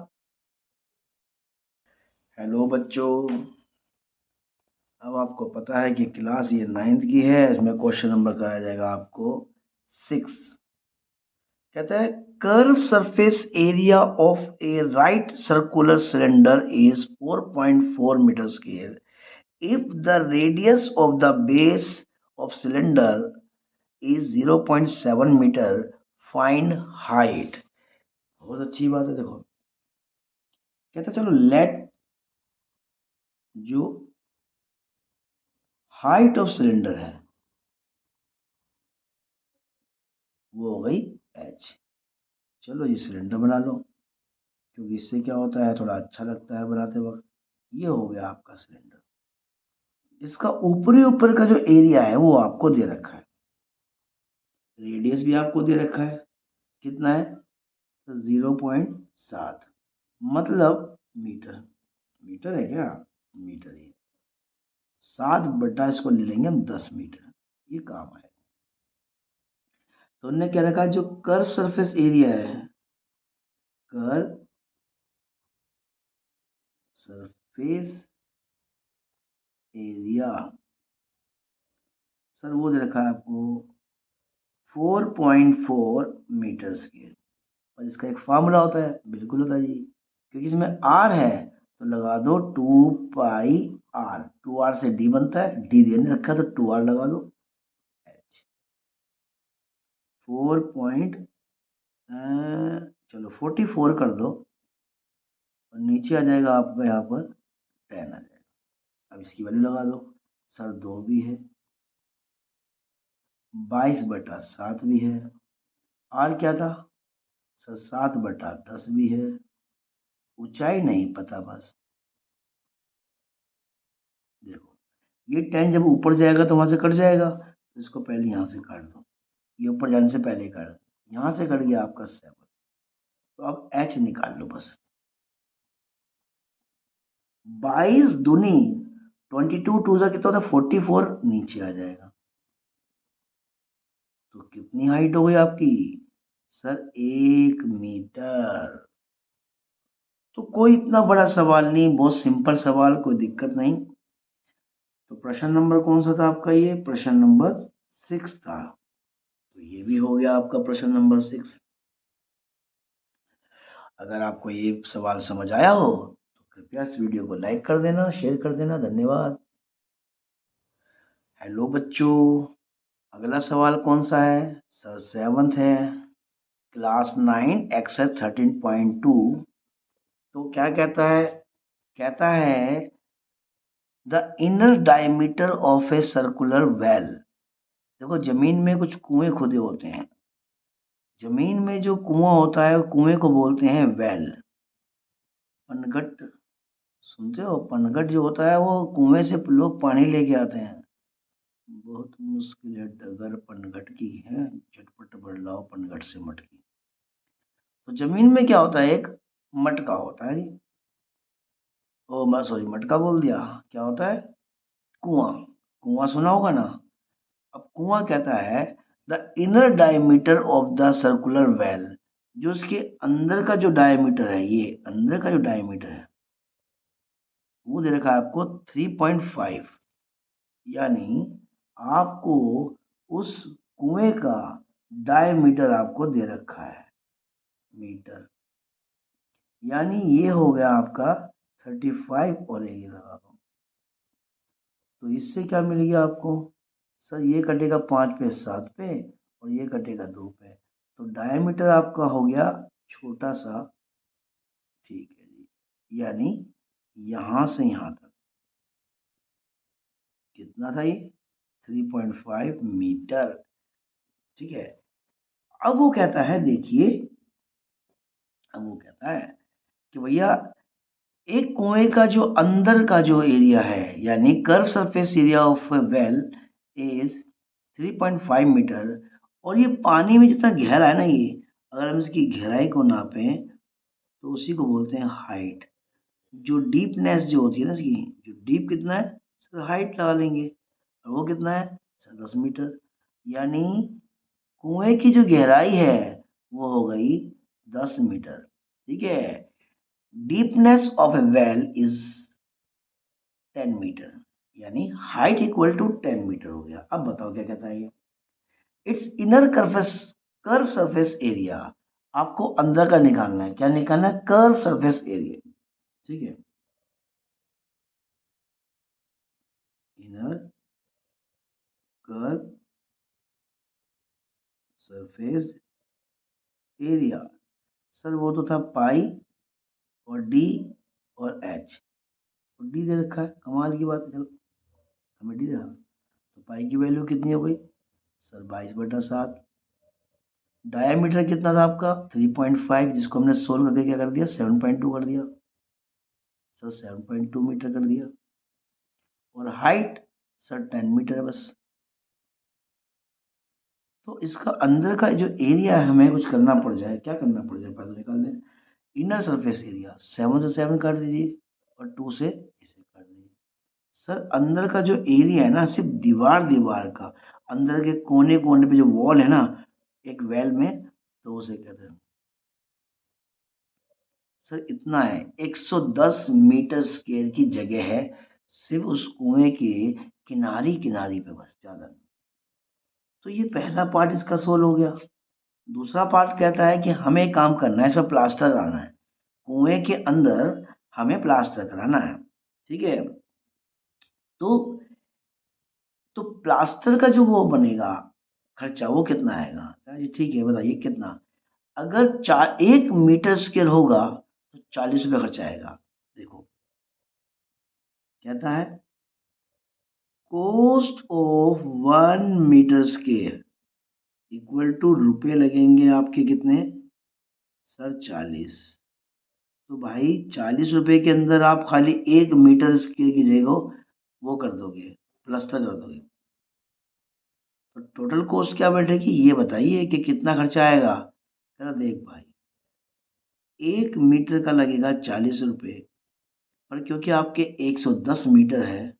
हेलो बच्चों, अब आपको पता है कि क्लास ये 9th की है। इसमें क्वेश्चन नंबर कराया जाएगा आपको 6। कहता है curve surface area of a right circular cylinder is 4.4 metre square if the radius of the base of cylinder is 0.7 metre, find height। बहुत अच्छी बात है। देखो कहता चलो लेट जो हाइट ऑफ सिलेंडर है वो हो गई h। चलो ये सिलेंडर बना लो, क्योंकि इससे क्या होता है, थोड़ा अच्छा लगता है बनाते वक्त। ये हो गया आपका सिलेंडर। इसका ऊपरी ऊपर का जो एरिया है वो आपको दे रखा है, रेडियस भी आपको दे रखा है। कितना है? 0.7, मतलब मीटर। मीटर है क्या? मीटर ही। 7 इसको ले लेंगे हम 10 मीटर, ये काम है। तो उन्होंने क्या रखा? जो कर्व सरफेस एरिया है, कर्व सरफेस एरिया, सर वो दे रखा है आपको 4.4 मीटर स्क्वायर। और इसका एक फार्मूला होता है, बिल्कुल होता है जी, क्योंकि इसमें आर है तो लगा दो 2πr, 2r से डी बनता है, डी देने रखा है तो 2r लगा दो, h 4 पॉइंट चलो 44 कर दो और नीचे आ जाएगा आपका यहाँ पर 10 आ जाएगा। अब इसकी वैल्यू लगा दो, सर 2 भी है, 22/7 भी है, आर क्या था सर 7/10 भी है, ऊंचाई नहीं पता बस। देखो ये 10 जब ऊपर जाएगा तो वहां से कट जाएगा, तो इसको पहले यहाँ से काट दो, ये ऊपर जाने से पहले काट दो, यहाँ से कट गया आपका 7, तो अब h निकाल लो बस। 22 दूनी 22 टू जा कितना होता है 44, नीचे आ जाएगा। तो कितनी हाइट हो गई आपकी सर 1 मीटर। तो कोई इतना बड़ा सवाल नहीं, बहुत सिंपल सवाल, कोई दिक्कत नहीं। तो प्रश्न नंबर कौन सा था आपका, ये प्रश्न नंबर 6 था। तो ये भी हो गया आपका प्रश्न नंबर 6। अगर आपको ये सवाल समझ आया हो तो कृपया इस वीडियो को लाइक कर देना, शेयर कर देना, धन्यवाद। हेलो बच्चों, अगला सवाल कौन सा है सर, 7th है, क्लास 9 एक्सरसाइज 13.2। तो क्या कहता है the inner diameter of a circular well. देखो जमीन में कुछ कुएं खुदे होते हैं, जमीन में जो कुआं होता है कुएं को बोलते हैं वेल। पनघट सुनते हो, पनघट जो होता है वो कुएं से लोग पानी लेके आते हैं। बहुत मुश्किल है डगर पनघट की है, झटपट बरलाओ पनघट से मटकी। तो जमीन में क्या होता है, एक मटका होता है जी, ओ मैं सॉरी मटका बोल दिया, क्या होता है कुआं। कुआं सुना होगा ना। अब कुआं कहता है the inner diameter of the circular well, जो उसके अंदर का जो डायमीटर है, ये अंदर का जो डायमीटर है वो दे रखा है आपको 3.5, यानी आपको उस कुएं का डायमीटर आपको दे रखा है मीटर, यानी ये हो गया आपका 35 और ये लगा दो। तो इससे क्या मिल गया आपको सर, ये कटेगा 5 पे 7 पे और ये कटेगा 2 पे, तो डायमीटर आपका हो गया छोटा सा, ठीक है जी, यानी यहां से यहां तक कितना था ये 3.5 मीटर, ठीक है। अब वो कहता है देखिए, अब वो कहता है कि भैया एक कुएं का जो अंदर का जो एरिया है, यानी curve surface area of well is 3.5 metre, और ये पानी में जितना गहरा है ना, ये अगर हम इसकी गहराई को नापें तो उसी को बोलते हैं हाइट। जो डीपनेस जो होती है ना इसकी, जो डीप कितना है सर, हाइट लगा लेंगे, और वो कितना है सर 10 मीटर, यानी कुएं की जो गहराई है वो हो गई 10 मीटर, ठीक है। Deepness of a well is 10 metre, यानी हाइट इक्वल टू 10 मीटर हो गया। अब बताओ क्या कहता है ये, it's inner curve surface area, आपको अंदर का निकालना है, क्या निकालना है कर्व सरफेस एरिया, ठीक है। Inner curve surface area, sir वो तो था पाई और डी और एच, और डी दे रखा है, कमाल की बात है, चलो हमें डी दे रहा, तो पाई की वैल्यू कितनी हो गई सर 22/7। डायमीटर कितना था आपका 3.5, जिसको हमने सोल्व करके क्या कर दिया 7.2 कर दिया सर, 7.2 मीटर कर दिया, और हाइट सर 10 मीटर है बस। तो इसका अंदर का जो एरिया है हमें कुछ करना पड़ जाए, क्या करना पड़ जाए, पहले निकाल लें। इनर सरफेस एरिया 7 से 7 काट दीजिए और 2 से इसे काट दीजिए। सर अंदर का जो एरिया है ना, सिर्फ दीवार दीवार का, अंदर के कोने कोने पे जो वॉल है ना एक वेल में, तो उसे कहते हैं सर, इतना है 110 मीटर स्क्वायर की जगह है सिर्फ उस कुएं के किनारी किनारी पे, बस ज्यादा नहीं। तो ये पहला पार्ट इसका सोल्व हो गया। दूसरा पार्ट कहता है कि हमें एक काम करना है, इसमें प्लास्टर कराना है, कुएं के अंदर हमें प्लास्टर कराना है। ठीक है, तो प्लास्टर का जो वो बनेगा खर्चा, वो कितना आएगा? जी ठीक है, बताइए कितना। अगर 1 मीटर स्क्वायर होगा तो 40 रुपये खर्चा आएगा। देखो कहता है cost of 1 metre square equal to रुपये लगेंगे आपके कितने सर? 40। तो भाई 40 रुपये के अंदर आप खाली 1 मीटर स्क्वायर की जगह वो कर दोगे, प्लास्टर कर दोगे, तो टोटल कॉस्ट क्या बैठेगी ये बताइए कि कितना खर्चा आएगा? कह रहा देख भाई 1 मीटर का लगेगा 40 रुपये, पर क्योंकि आपके 110 मीटर है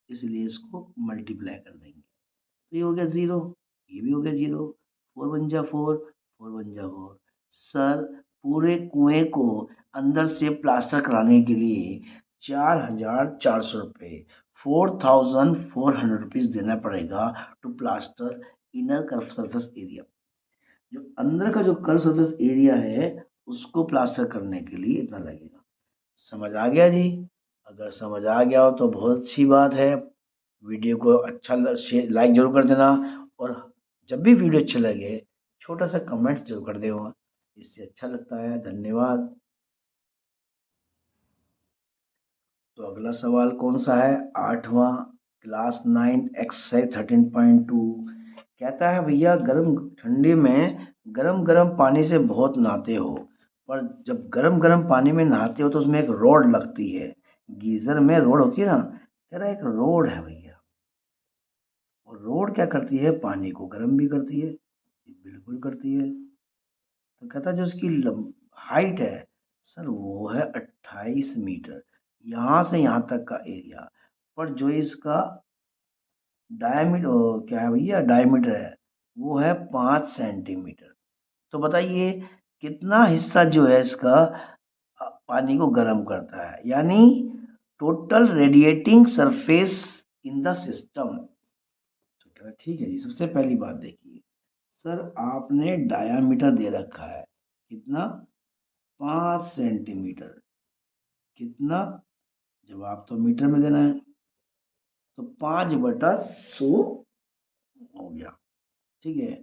इसलिए इसको मल्टीप्लाई कर देंगे, तो ये हो गया 0, ये भी हो गया 0, 4 × 1 = 4, 4 × 1 = 4। सर पूरे कुएं को अंदर से प्लास्टर कराने के लिए 4,400 रुपये, 4,400 रुपीज़ देना पड़ेगा to plaster inner curve surface area. जो अंदर का जो कर्व सरफेस एरिया है उसको प्लास्टर करने के लिए इतना लगेगा। समझ आ गया जी? अगर समझ आ गया हो तो बहुत अच्छी बात है। वीडियो को अच्छा लाइक जरूर कर देना, और जब भी वीडियो अच्छा लगे छोटा सा कमेंट जरूर कर देना, इससे अच्छा लगता है। धन्यवाद। तो अगला सवाल कौन सा है? 8वां क्लास 9 एक्सरसाइज 13.2 कहता है भैया गर्म ठंडी में गरम गरम पानी से बहुत नहाते हो, पर जब गरम गरम पानी में नहाते हो तो उसमें एक रोड लगती है, गीजर में रोड होती है ना, कह रहा है एक रोड है भैया, और रोड क्या करती है? पानी को गर्म भी करती है। बिल्कुल करती है। तो कहता है जो इसकी हाइट है सर वो है 28 मीटर, यहाँ से यहाँ तक का एरिया, पर जो इसका डायमीटर क्या है भैया, डायमीटर है वो है 5 सेंटीमीटर। तो बताइए कितना हिस्सा जो है इसका पानी को गर्म करता है, यानी total radiating surface in the system. ठीक है जी, सबसे पहली बात देखिए सर, आपने डायामीटर दे रखा है कितना? 5 सेंटीमीटर। कितना? जवाब तो मीटर में देना है, तो 5/100 हो गया। ठीक है,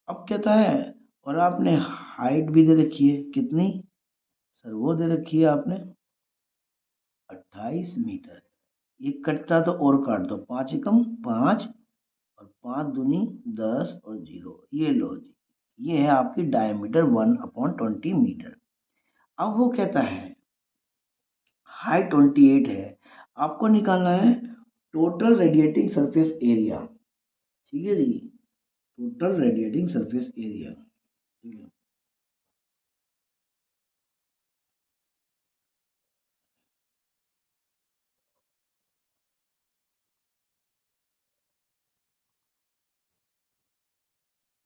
अब कहता है और आपने हाइट भी दे रखी है कितनी? सर वो दे रखी है आपने 28 मीटर। ये कटता तो और काट दो, 5 एकम 5 और 5 दूनी 10 और 0, ये लो जी, ये है आपकी डायमीटर 1/20 मीटर। अब वो कहता है हाइट 28 है, आपको निकालना है टोटल रेडिएटिंग सरफेस एरिया। ठीक है जी, टोटल रेडिएटिंग सरफेस एरिया। ठीक है,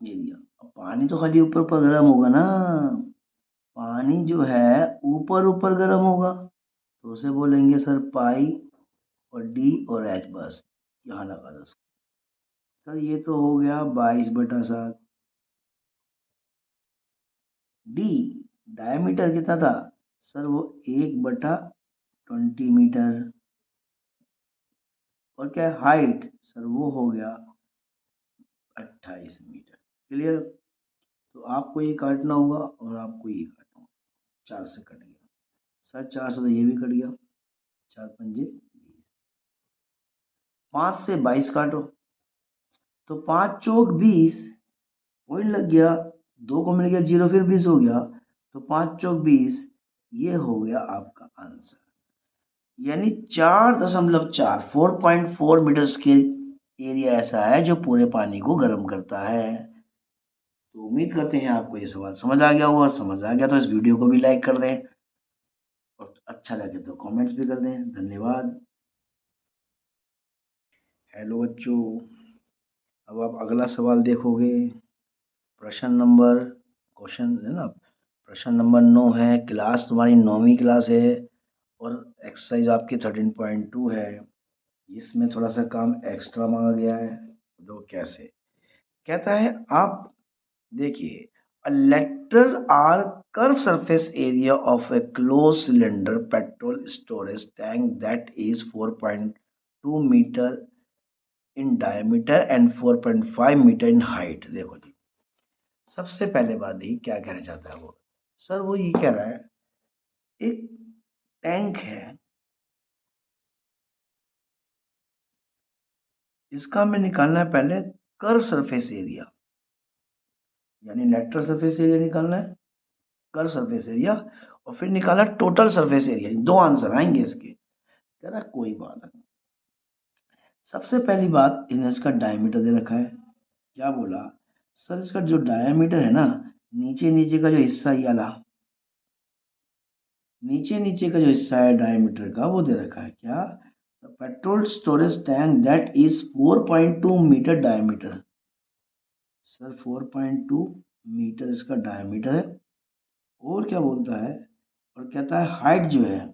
एरिया। अब पानी तो खाली ऊपर ऊपर गर्म होगा ना, पानी जो है ऊपर ऊपर गर्म होगा, तो उसे बोलेंगे सर पाई और डी और एच, बस यहाँ लगा दो। सर ये तो हो गया 22/7। डी डायमीटर कितना था? सर वो 1/20 मीटर। और क्या है हाइट? सर वो हो गया 28 मीटर। क्लियर? तो आपको ये काटना होगा और आपको ये काटना होगा। 4 से कट गया सर, 4 से तो ये भी कट गया, 4×5 = 20। 5 से 22 काटो तो 5×4 = 20, पॉइंट लग गया, 2 को मिल गया 0, फिर 20 हो गया, तो 5×4 = 20, ये हो गया आपका आंसर। यानी 4.4 4.4 मीटर स्क्वायर एरिया ऐसा है जो पूरे पानी को गर्म करता है। तो उम्मीद करते हैं आपको ये सवाल समझ आ गया होगा, और समझ आ गया तो इस वीडियो को भी लाइक कर दें, और अच्छा लगे तो कमेंट्स भी कर दें। धन्यवाद। हेलो बच्चों, अब आप अगला सवाल देखोगे। प्रश्न नंबर, क्वेश्चन है ना, प्रश्न नंबर 9 है। क्लास तुम्हारी 9वीं क्लास है और एक्सरसाइज आपकी 13.2 है। इसमें थोड़ा सा काम एक्स्ट्रा मांगा गया है। तो कैसे? कहता है आप देखिए, a lateral or curved surface area of a closed cylinder petrol storage tank that is 4.2 meter in diameter and 4.5 meter in height। देखो जी, सबसे पहले बात ही क्या कहना चाहता है वो, सर वो ये कह रहा है एक टैंक है, इसका हमें निकालना है पहले कर्व सरफेस एरिया, यानी लेटरल सरफेस एरिया निकालना है, कर्व सरफेस एरिया, और फिर निकालना टोटल सरफेस एरिया। दो आंसर आएंगे इसके। कह रहा कोई बात नहीं, सबसे पहली बात इसने इसका डायमीटर दे रखा है। क्या बोला सर, इसका जो डायमीटर है ना, नीचे नीचे का जो हिस्सा ये वाला, नीचे नीचे का जो हिस्सा है डायमीटर का, वो दे रखा है क्या, petrol storage tank that is 4.2 metre diameter. Sir 4.2 metre इसका डायमीटर है, और क्या बोलता है, और कहता है हाइट जो है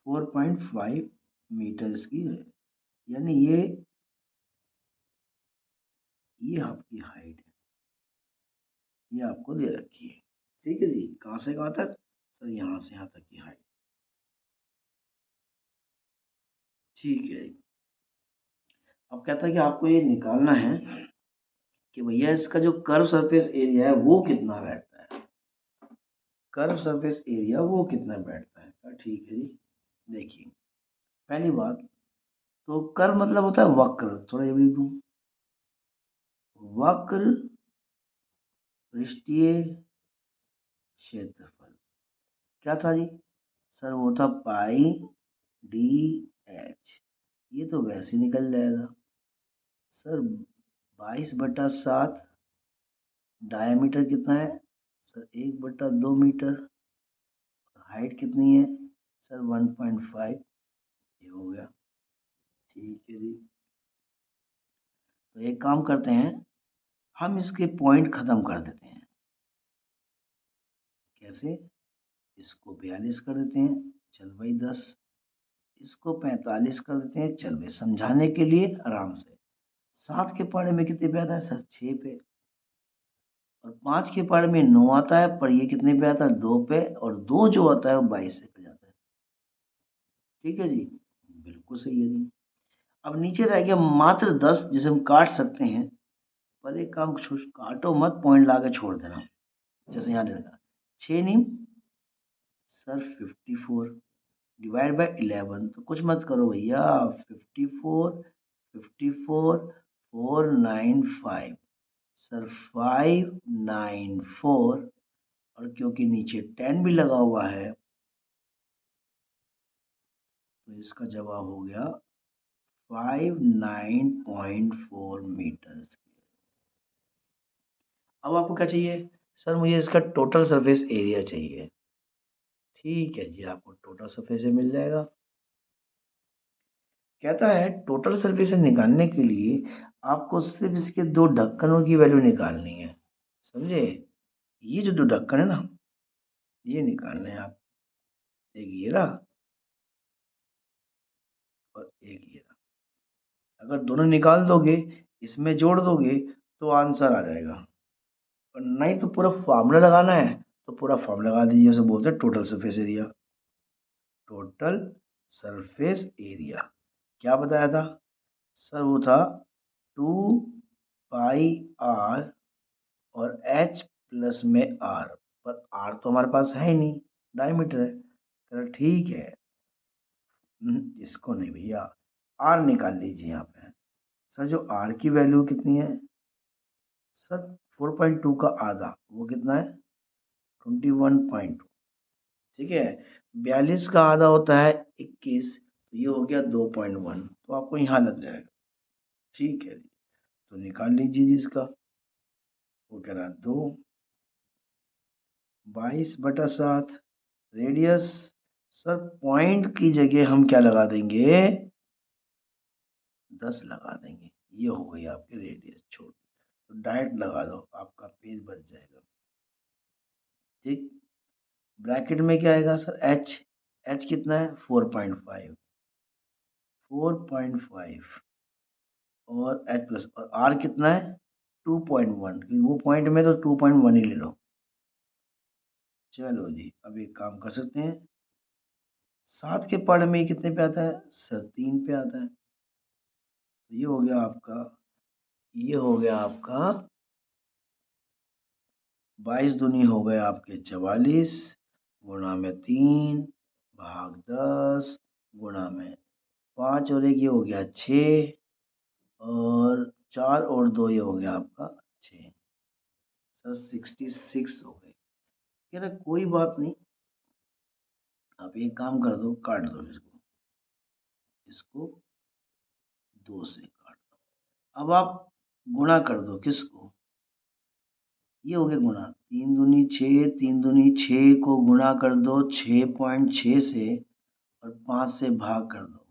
4.5 मीटर इसकी है, यानी ये आपकी हाइट है, ये आपको दे रखी है। ठीक है जी, कहाँ से कहाँ तक, सर यहाँ से यहाँ तक की हाइट। ठीक है, अब कहता है कि आपको ये निकालना है कि भैया इसका जो कर्व सरफेस एरिया है वो कितना बैठता है, कर्व सरफेस एरिया वो कितना बैठता है। ठीक है जी, देखिए पहली बात तो कर्व मतलब होता है वक्र, थोड़ा ये भी लिख दूं, वक्र पृष्ठीय क्षेत्रफल। क्या था जी, सर वो था पाई डी एच, ये तो वैसे निकल जाएगा सर, 22/7, डायमीटर कितना है सर 1/2 मीटर, हाइट कितनी है सर 1.5, ये हो गया। ठीक है जी, तो एक काम करते हैं, हम इसके पॉइंट खत्म कर देते हैं। कैसे, इसको 42 कर देते हैं, चल भाई 10, इसको 45 कर देते हैं, चल भाई समझाने के लिए आराम से। 7 के पहाड़े में कितने पे आता है सर 6 पे, और 5 के पहाड़े में 9 आता है, पर ये कितने पे आता है 2 पे, और 2 जो आता है वो 22 से पे जाता है। ठीक है जी, बिल्कुल सही है जी। अब नीचे रह गया मात्र 10 जिसे हम काट सकते हैं, पर एक काम काटो मत, पॉइंट ला के छोड़ देना। जैसे यहाँ देगा 6 नीम सर 54 डिवाइड बाय 11, तो कुछ मत करो भैया, 54 54 495 सर 594, और क्योंकि नीचे 10 भी लगा हुआ है तो इसका जवाब हो गया 59.4 मीटर। अब आपको क्या चाहिए, सर मुझे इसका टोटल सरफेस एरिया चाहिए। ठीक है जी, आपको टोटल सरफेस एरिया मिल जाएगा। कहता है टोटल सरफेस एरिया निकालने के लिए आपको सिर्फ इसके दो ढक्कनों की वैल्यू निकालनी है, समझे, ये जो दो ढक्कन है ना, ये निकालने हैं आप, एक ये रहा और एक ये रहा। अगर दोनों निकाल दोगे, इसमें जोड़ दोगे, तो आंसर आ जाएगा, और नहीं तो पूरा फार्मूला लगाना है तो पूरा फार्मूला लगा दीजिए, उसे बोलते हैं total surface area. Total surface area क्या बताया था सर, वो था 2 पाई आर और एच प्लस में आर, पर आर तो हमारे पास है ही नहीं, डायमीटर है। चलो ठीक है, इसको नहीं भैया, आर निकाल लीजिए यहाँ पे। सर जो आर की वैल्यू कितनी है सर, 4.2 का आधा वो कितना है 21.2। ठीक है, 42 का आधा होता है 21, तो ये हो गया 2.1, तो आपको यहाँ लग जाएगा। ठीक है जी, तो निकाल लीजिए जी इसका, वो कह रहा है 2 22/7 रेडियस, सर पॉइंट की जगह हम क्या लगा देंगे 10 लगा देंगे, ये हो गई आपकी रेडियस छोटी, तो डायरेक्ट लगा दो, आपका पेज बच जाएगा। ठीक, ब्रैकेट में क्या आएगा सर एच, एच कितना है 4.5, 4.5 और H प्लस, और R कितना है 2.1, क्योंकि वो पॉइंट में तो 2.1 ही ले लो। चलो जी, अब एक काम कर सकते हैं, 7 के पार्ट में ये कितने पे आता है सर, 3 पे आता है। तो ये हो गया आपका, ये हो गया आपका 22 दूनी हो गए आपके 44, गुणा में 3 भाग 10 गुणा में 5, और एक ये हो गया 6, और 4 और 2 ये हो गया आपका 6, सर 66 हो गए। कह रहे कोई बात नहीं, आप एक काम कर दो, काट दो इसको, इसको 2 से काट दो। अब आप गुणा कर दो किसको, ये हो गया गुणा, 3 दूनी 6, 3 दूनी 6 को गुणा कर दो 6.6 से, और 5 से भाग कर दो।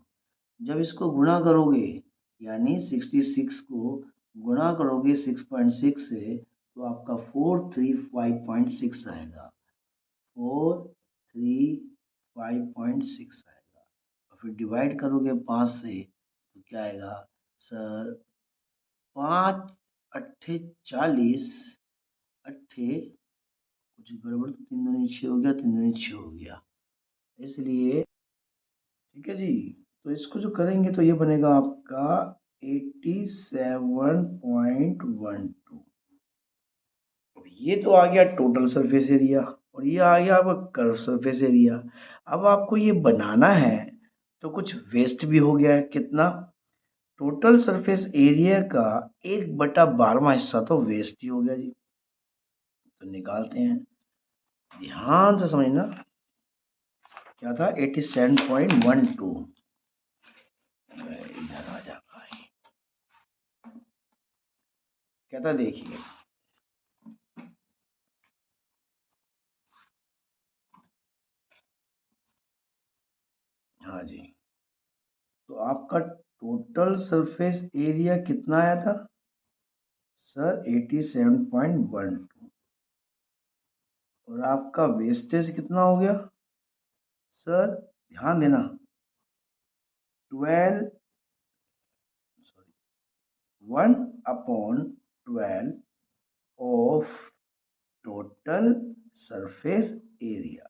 जब इसको गुणा करोगे, यानी 66 को गुणा करोगे 6.6 से, तो आपका 435.6 आएगा, 435.6 आएगा। और फिर डिवाइड करोगे 5 से, तो क्या आएगा सर, 5 अट्ठे 40, अट्ठे कुछ गड़बड़, 3 दूनी 6 हो गया, 3 दूनी 6 हो गया, इसलिए ठीक है जी। तो इसको जो करेंगे तो ये बनेगा आपका 87.12। ये तो आ गया टोटल सरफेस एरिया, और ये आ गया आपका कर्व सरफेस एरिया। अब आपको ये बनाना है तो कुछ वेस्ट भी हो गया है, कितना, टोटल सरफेस एरिया का 1/12वां हिस्सा तो वेस्ट ही हो गया जी। तो निकालते हैं, ध्यान से समझना, क्या था 87.12, इधर आ जा भाई, क्या था देखिए, हाँ जी, तो आपका टोटल सरफेस एरिया कितना आया था सर 87.12, और आपका वेस्टेज कितना हो गया सर, ध्यान देना, 12 sorry 1/12 of total surface area.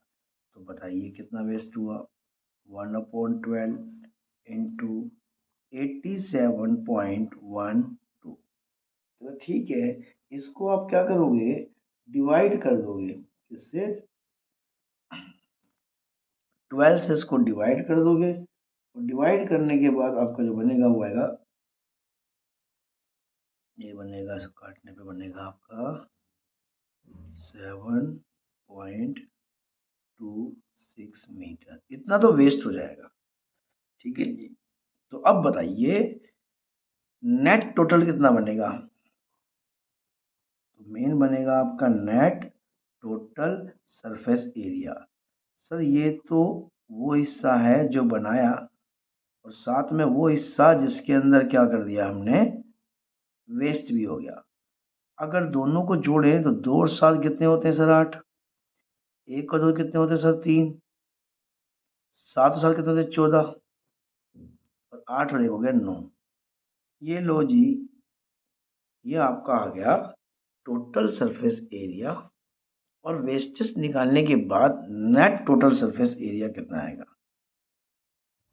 तो बताइए कितना वेस्ट हुआ, 1/12 इंटू 87.12। तो ठीक है, इसको आप क्या करोगे, डिवाइड कर दोगे, इससे 12 से इसको डिवाइड कर दोगे, और डिवाइड करने के बाद आपका जो बनेगा वो आएगा, ये बनेगा, इसको काटने पे बनेगा आपका 7.26 मीटर, इतना तो वेस्ट हो जाएगा। ठीक है जी, तो अब बताइए नेट टोटल कितना बनेगा, तो मेन बनेगा आपका net total surface area. Sir ये तो वो हिस्सा है जो बनाया, और साथ में वो हिस्सा जिसके अंदर क्या कर दिया हमने, वेस्ट भी हो गया। अगर दोनों को जोड़े तो 2 और 7 कितने होते हैं सर, 8, 1 और 2 कितने होते हैं सर, 3, 7 और 7 कितने होते हैं, 14, और 8 और 1 हो गया 9। ये लो जी, ये आपका आ गया टोटल सरफेस एरिया, और वेस्टेज निकालने के बाद नेट टोटल सरफेस एरिया कितना आएगा।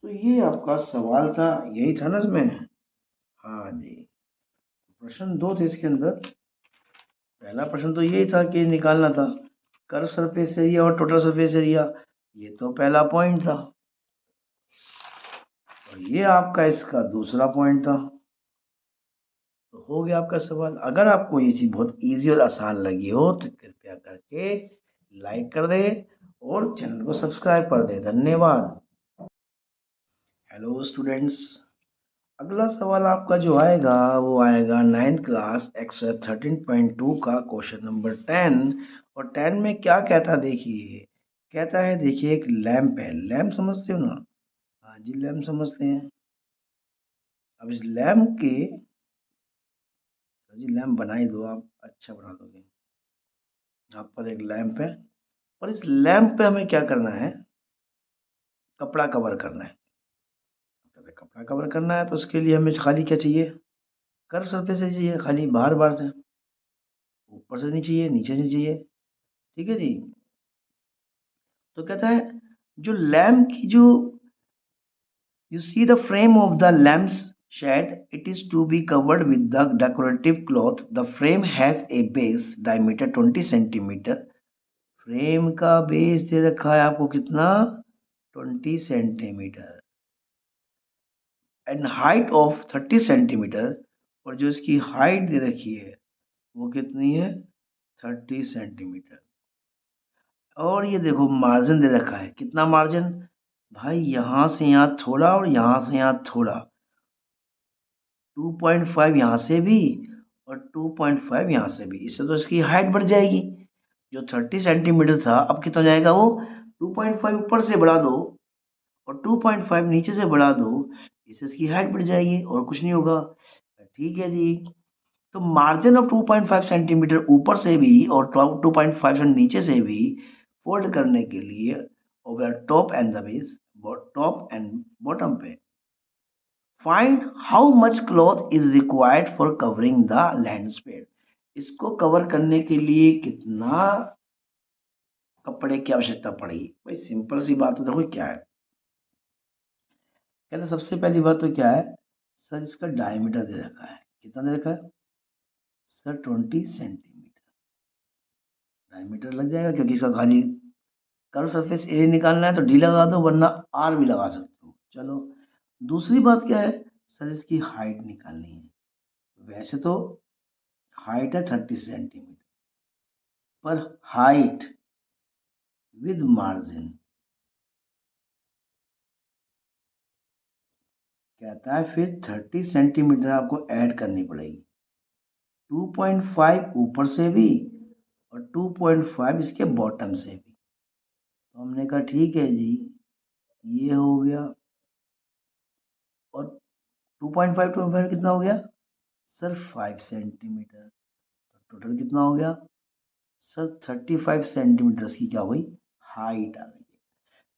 तो ये आपका सवाल था, यही था ना इसमें, हाँ जी। प्रश्न 2 थे इसके अंदर, पहला प्रश्न तो यही था कि निकालना था कर्व सरफेस एरिया और टोटल सरफेस एरिया, ये तो पहला पॉइंट था, और ये आपका इसका दूसरा पॉइंट था। तो हो गया आपका सवाल। अगर आपको ये चीज़ बहुत इजी और आसान लगी हो तो कृपया करके लाइक कर दे और चैनल को सब्सक्राइब कर दे। धन्यवाद। हेलो स्टूडेंट्स, अगला सवाल आपका जो आएगा वो आएगा 9th क्लास एक्सरसाइज 13.2 का क्वेश्चन नंबर 10। और 10 में क्या कहता देखिए, कहता है देखिए एक लैंप है, लैंप समझते हो ना, हाँ जी लैंप समझते हैं। अब इस लैंप के, जी लैंप बना ही दो आप, अच्छा बना दोगे। यहाँ पर एक लैंप है, और इस लैंप पे हमें क्या करना है, कपड़ा कवर करना है। कपड़ा कवर करना है तो उसके लिए हमें खाली क्या चाहिए, कर्व सरफेस से चाहिए, खाली बाहर बाहर से, ऊपर से नहीं चाहिए, नीचे से चाहिए। ठीक है जी। तो कहता है जो लैम्प की जो you see the frame of the lamp's shed, it is to be covered with the decorative cloth. The frame has a base diameter 20 centimeter. Frame का बेस दे रखा है आपको कितना, 20 centimetre, and height of 30 centimetre, और जो इसकी height दे रखी है वो कितनी है, 30 सेंटीमीटर। और ये देखो मार्जिन दे रखा है, कितना मार्जिन भाई, यहाँ से यहाँ थोड़ा और यहाँ से यहाँ थोड़ा, 2.5 यहाँ से भी और 2.5 यहाँ से भी, इससे तो इसकी हाइट बढ़ जाएगी। जो 30 सेंटीमीटर था अब कितना हो जाएगा, वो 2.5 ऊपर से बढ़ा दो और 2.5 नीचे से बढ़ा दो, इससे इसकी हाइट बढ़ जाएगी और कुछ नहीं होगा। ठीक है जी। तो मार्जिन ऑफ 2.5 सेंटीमीटर ऊपर से भी और 2.5 नीचे से भी फोल्ड करने के लिए over top and the base, top and bottom पे, find how much cloth is required for covering the landscape. इसको कवर करने के लिए कितना कपड़े की आवश्यकता पड़ेगी। भाई सिंपल सी बात है, देखो क्या है, कहते सबसे पहली बात तो क्या है सर, इसका डायमीटर दे रखा है, कितना दे रखा है सर, 20 सेंटीमीटर। डायमीटर लग जाएगा क्योंकि इसका खाली कर्व सरफेस एरिया निकालना है, तो डी लगा दो, वरना आर भी लगा सकते हो। चलो दूसरी बात क्या है सर, इसकी हाइट निकालनी है। वैसे तो हाइट है 30 सेंटीमीटर, पर हाइट विद मार्जिन कहता है फिर 30 सेंटीमीटर आपको ऐड करनी पड़ेगी, 2.5 ऊपर से भी और 2.5 इसके बॉटम से भी। तो हमने कहा ठीक है जी, ये हो गया, और 2.5 कितना हो गया सर, 5 सेंटीमीटर। तो टोटल कितना हो गया सर, 35 सेंटीमीटर की क्या हुई, हाइट आ गई।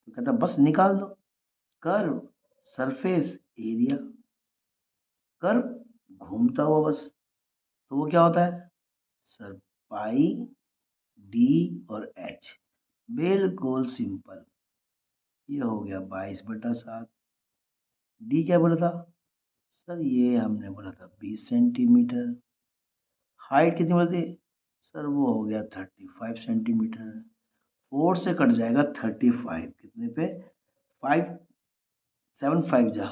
तो कहता बस निकाल दो कर्व सरफेस एरिया, कर्व घूमता हुआ बस, तो वो क्या होता है सर, पाई डी और एच, बिल्कुल सिंपल। ये हो गया 22/7। डी क्या बोला था सर, ये हमने बोला था 20 सेंटीमीटर। हाइट कितनी बोलती सर, वो हो गया 35 सेंटीमीटर। 4 से कट जाएगा 35, कितने पे, 5 7 5 जा,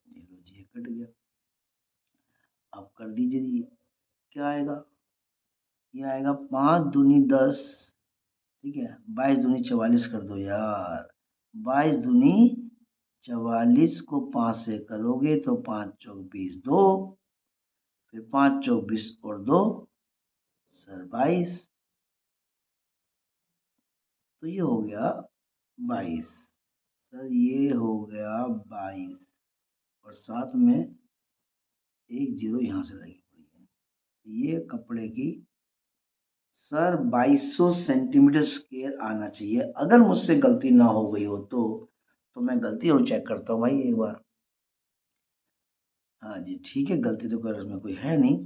ये लो जी, ये कट गया। अब कर दीजिए जी, क्या आएगा, ये आएगा 5 दूनी 10, ठीक है, 22 दूनी 44 कर दो यार, 22 दूनी 44 को 5 से करोगे तो 5 चौक 20, 2, फिर 5 चौक 20 और 2 सर 22, तो ये हो गया 22 सर, ये हो गया 22, और साथ में एक जीरो यहाँ से लगी पड़ी है, तो ये कपड़े की सर 2200 सेंटीमीटर स्क्वायर आना चाहिए। अगर मुझसे गलती ना हो गई हो तो मैं गलती और चेक करता हूँ भाई एक बार। हाँ जी ठीक है, गलती तो कर उसमें कोई है नहीं।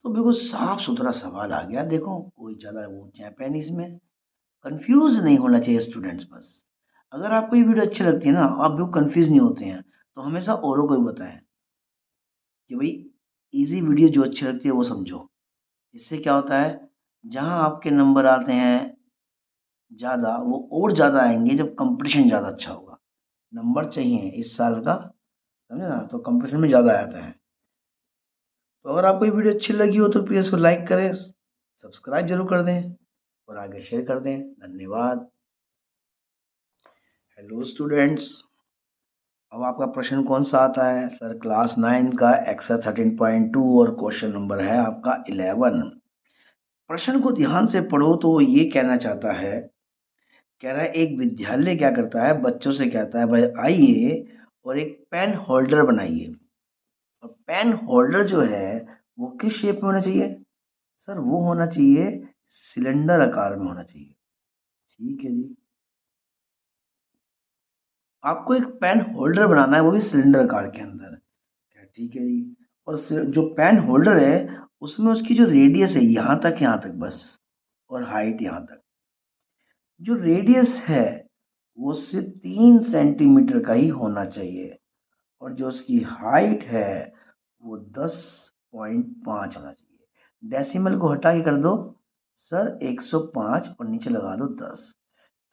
तो बिल्कुल साफ सुथरा सवाल आ गया, देखो कोई ज़्यादा वो चैपे नहीं इसमें, कंफ्यूज नहीं होना चाहिए स्टूडेंट्स बस। अगर आपको ये वीडियो अच्छी लगती है ना, आप बिल्कुल कंफ्यूज नहीं होते हैं, तो हमेशा औरों को भी बताएं कि भाई इजी वीडियो जो अच्छी लगती है वो समझो। इससे क्या होता है, जहाँ आपके नंबर आते हैं ज़्यादा, वो और ज़्यादा आएंगे जब कंपटीशन ज़्यादा अच्छा होगा। नंबर चाहिए इस साल का, समझे ना, तो कंपटीशन में ज़्यादा आता है। तो अगर आपको ये वीडियो अच्छी लगी हो तो प्लीज़ इसको लाइक करें, सब्सक्राइब जरूर कर दें और आगे शेयर कर दें। धन्यवाद। हेलो स्टूडेंट्स, अब आपका प्रश्न कौन सा आता है सर, क्लास 9 का एक्सर 13.2 और क्वेश्चन नंबर है आपका 11। प्रश्न को ध्यान से पढ़ो तो ये कहना चाहता है, कह रहा है एक विद्यालय क्या करता है, बच्चों से कहता है भाई आइए और एक पेन होल्डर बनाइए। और पेन होल्डर जो है वो किस शेप में होना चाहिए सर, वो होना चाहिए सिलेंडर आकार में होना चाहिए। ठीक है जी, आपको एक पेन होल्डर बनाना है, वो भी सिलेंडर आकार के अंदर। क्या ठीक है जी। और जो पेन होल्डर है उसमें उसकी जो रेडियस है यहाँ तक बस, और हाइट यहाँ तक। जो रेडियस है वो सिर्फ 3 सेंटीमीटर का ही होना चाहिए, और जो उसकी हाइट है वो 10.5 होना चाहिए। डेसिमल को हटा के कर दो सर 105 और नीचे लगा दो 10।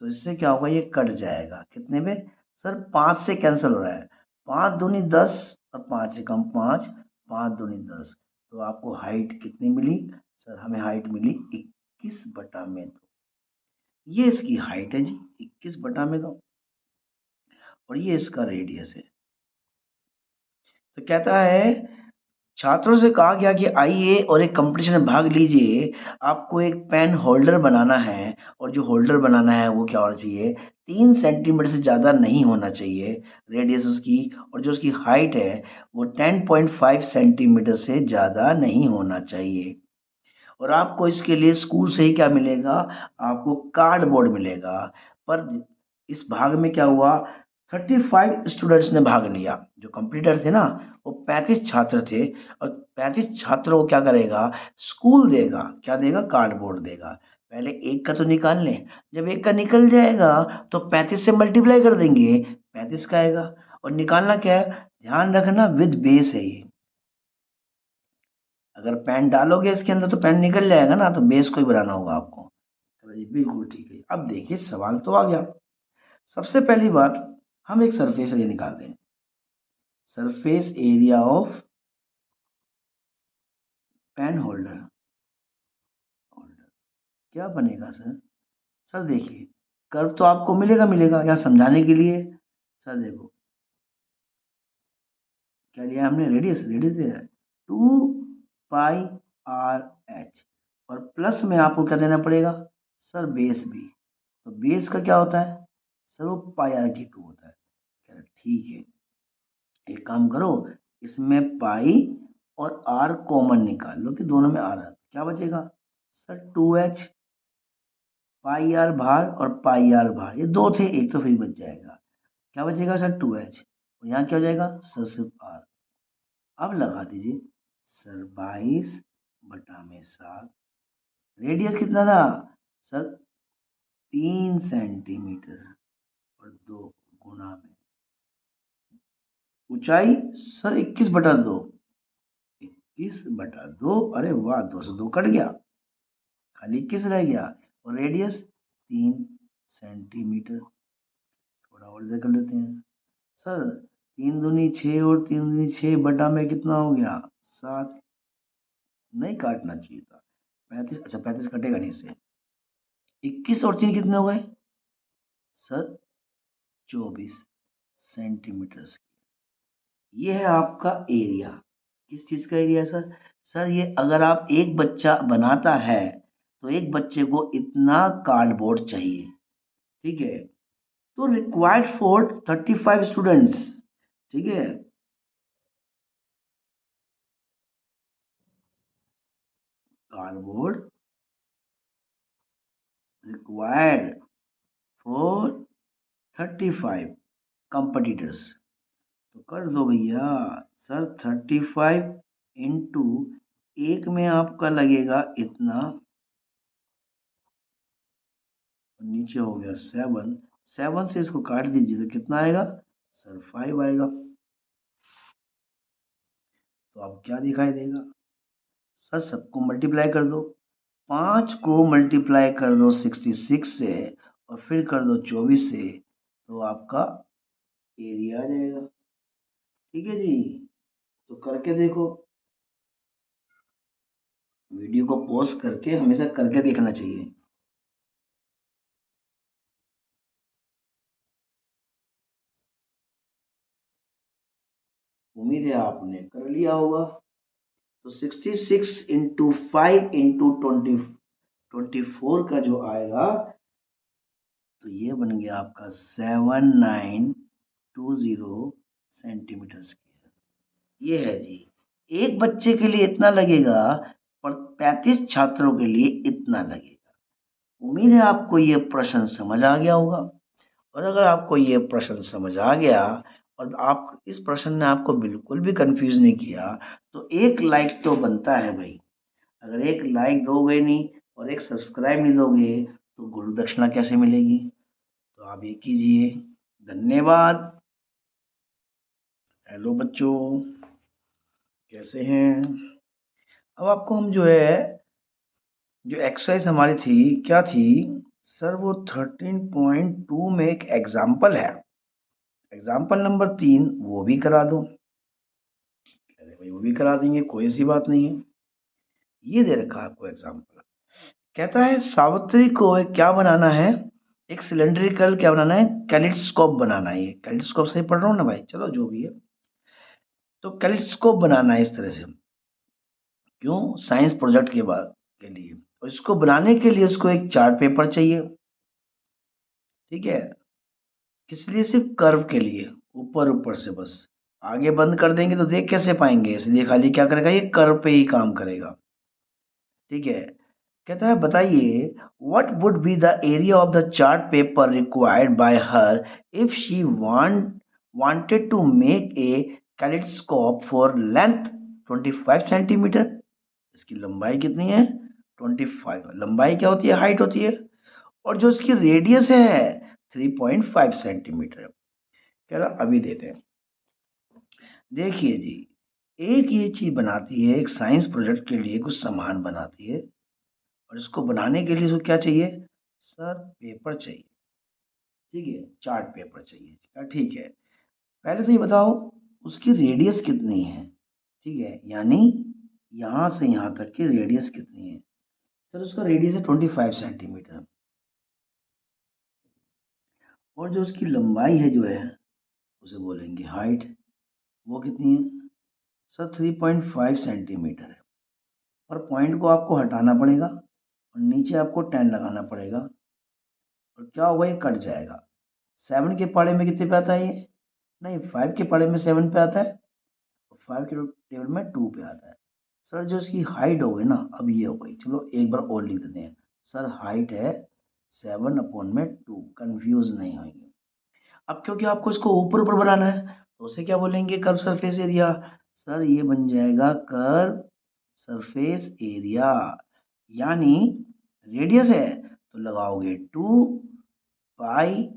तो इससे क्या होगा, ये कट जाएगा कितने में सर, 5 से कैंसिल हो रहा है, 5 दूनी 10 और 5 से कम 5, 5 दूनी 10। तो आपको हाइट कितनी मिली सर, हमें हाइट मिली 21/2। ये इसकी हाइट है जी 21/2, और ये इसका रेडियस है। तो कहता है छात्रों से कहा गया कि आइए और एक कंपटीशन में भाग लीजिए। आपको एक पेन होल्डर बनाना है, और जो होल्डर बनाना है वो क्या होना चाहिए, 3 सेंटीमीटर से ज़्यादा नहीं होना चाहिए रेडियस उसकी, और जो उसकी हाइट है वो 10.5 सेंटीमीटर से ज़्यादा नहीं होना चाहिए। और आपको इसके लिए स्कूल से ही क्या मिलेगा, आपको कार्डबोर्ड मिलेगा। पर इस भाग में क्या हुआ, 35 स्टूडेंट्स ने भाग लिया। जो कंप्लीटर थे ना वो 35 छात्र थे, और 35 छात्रों को क्या करेगा, स्कूल देगा, क्या देगा, कार्डबोर्ड देगा। पहले एक का तो निकाल लें, जब एक का निकल जाएगा तो 35 से मल्टीप्लाई कर देंगे, 35 का आएगा। और निकालना क्या है, ध्यान रखना विद बेस है ये। अगर पेन डालोगे इसके अंदर तो पेन निकल जाएगा ना, तो बेस को ही बनाना होगा आपको। तो ये बिल्कुल ठीक है। अब देखिए सवाल तो आ गया। सबसे पहली बात, हम एक सरफेस एरिया निकालते हैं। Surface area of pen holder, क्या बनेगा सर, सर देखिए कर्व तो आपको मिलेगा यहाँ समझाने के लिए। सर देखो क्या लिया हमने, रेडियस, रेडियस दिया है 2πr/h, और प्लस में आपको क्या देना पड़ेगा सर, बेस भी। तो बेस का क्या होता है सर, वो πr/2 होता है। चलो ठीक है, एक काम करो, इसमें पाई और आर कॉमन निकाल लो कि दोनों में आर है, क्या बचेगा सर 2h, पाई आर बाहर और पाई आर बाहर, ये दो थे, एक तो फिर बच जाएगा, क्या बचेगा सर 2h, और यहाँ क्या हो जाएगा सर सिर्फ आर। अब लगा दीजिए सर 22/7, रेडियस कितना था सर 3 सेंटीमीटर, और 2 गुना में ऊंचाई सर 21/2, 21/2, अरे वाह 2 से 2 कट गया, खाली 21 रह गया, और रेडियस 3 सेंटीमीटर। थोड़ा और कर लेते हैं सर, 3 दूनी 6 और 3 दूनी 6 बटा में कितना हो गया 7, नहीं काटना चाहिए था 35, अच्छा 35 कटेगा नहीं इससे, 21 और 3 कितने हो गए सर 24 सेंटीमीटर। ये है आपका एरिया, किस चीज का एरिया सर, सर ये अगर आप एक बच्चा बनाता है तो एक बच्चे को इतना कार्डबोर्ड चाहिए, ठीक है, तो रिक्वायर्ड फॉर 35 स्टूडेंट्स, ठीक है, कार्डबोर्ड रिक्वायर्ड फॉर 35 कंपटीटर्स। तो कर दो भैया सर 35 इंटू एक में आपका लगेगा इतना, नीचे हो गया 7, 7 से इसको काट दीजिए तो कितना आएगा सर 5 आएगा। तो अब क्या दिखाई देगा सर, सबको मल्टीप्लाई कर दो, 5 को मल्टीप्लाई कर दो 66 से, और फिर कर दो 24 से, तो आपका एरिया आ जाएगा। ठीक है जी, तो करके देखो, वीडियो को पॉज करके हमेशा करके देखना चाहिए। उम्मीद है आपने कर लिया होगा। तो 66 इंटू 5 इंटू 24 का जो आएगा, तो ये बन गया आपका 7920 सेंटीमीटर स्क्वायर। ये है जी, एक बच्चे के लिए इतना लगेगा, पर 35 छात्रों के लिए इतना लगेगा। उम्मीद है आपको ये प्रश्न समझ आ गया होगा, और अगर आपको ये प्रश्न समझ आ गया और आप इस प्रश्न ने आपको बिल्कुल भी कंफ्यूज नहीं किया, तो एक लाइक तो बनता है भाई। अगर एक लाइक दोगे नहीं और एक सब्सक्राइब नहीं दोगे तो गुरु दक्षिणा कैसे मिलेगी? तो आप ये कीजिए। धन्यवाद। हेलो बच्चों, कैसे हैं? अब आपको हम जो है, जो एक्सरसाइज हमारी थी क्या थी सर, वो 13.2 में एक एग्जाम्पल है, एग्जाम्पल नंबर 3 वो भी करा दो। अरे भाई वो भी करा देंगे, कोई ऐसी बात नहीं है। ये दे रखा है आपको एग्जाम्पल, कहता है सावित्री को एक क्या बनाना है, एक सिलेंड्रिकल क्या बनाना है, कैलिस्कोप बनाना है। ये कैलिस्कोप सही पढ़ रहा हूँ ना भाई? चलो जो भी है, तो कैलिस्कोप बनाना है इस तरह से। क्यों? साइंस प्रोजेक्ट के बाद के लिए। और इसको बनाने के लिए उसको एक चार्ट पेपर चाहिए, ठीक है? किस लिए? सिर्फ कर्व के लिए, ऊपर ऊपर से बस। आगे बंद कर देंगे तो देख कैसे पाएंगे, इसलिए खाली क्या करेगा, ये कर्व पे ही काम करेगा, ठीक है? कहता है बताइए, what would be the area of the chart paper required by her if she wanted to make a kaleidoscope for length 25 centimetre. इसकी लंबाई कितनी है? 25। लंबाई क्या होती है? हाइट होती है। और जो इसकी रेडियस है 3.5 सेंटीमीटर। कह रहा अभी देते हैं। देखिए जी, एक ये चीज बनाती है, एक साइंस प्रोजेक्ट के लिए कुछ सामान बनाती है, और इसको बनाने के लिए इसको क्या चाहिए सर? पेपर चाहिए, ठीक है? चार्ट पेपर चाहिए। ठीक है, पहले तो ये बताओ उसकी रेडियस कितनी है, ठीक है? यानी यहाँ से यहाँ तक की रेडियस कितनी है? सर उसका रेडियस है 25 सेंटीमीटर। और जो उसकी लंबाई है जो है, उसे बोलेंगे हाइट, वो कितनी है? सर 3.5 सेंटीमीटर है। पर पॉइंट को आपको हटाना पड़ेगा और नीचे आपको 10 लगाना पड़ेगा, और क्या होगा, ये कट जाएगा। 7 के पाड़े में कितने पे आता है ये? नहीं, 5 के पाड़े में 7 पे आता है, और 5 के टेबल में 2 पे आता है। सर जो इसकी हाइट हो गई ना, अब ये हो गई, चलो एक बार और लिख देते हैं। सर हाइट है 7/2, कंफ्यूज नहीं होंगे। अब क्योंकि आपको इसको ऊपर ऊपर बनाना है, तो उसे क्या बोलेंगे? Curve surface area. सर ये बन जाएगा कर्व सरफेस एरिया। यानी रेडियस है तो लगाओगे 2πr,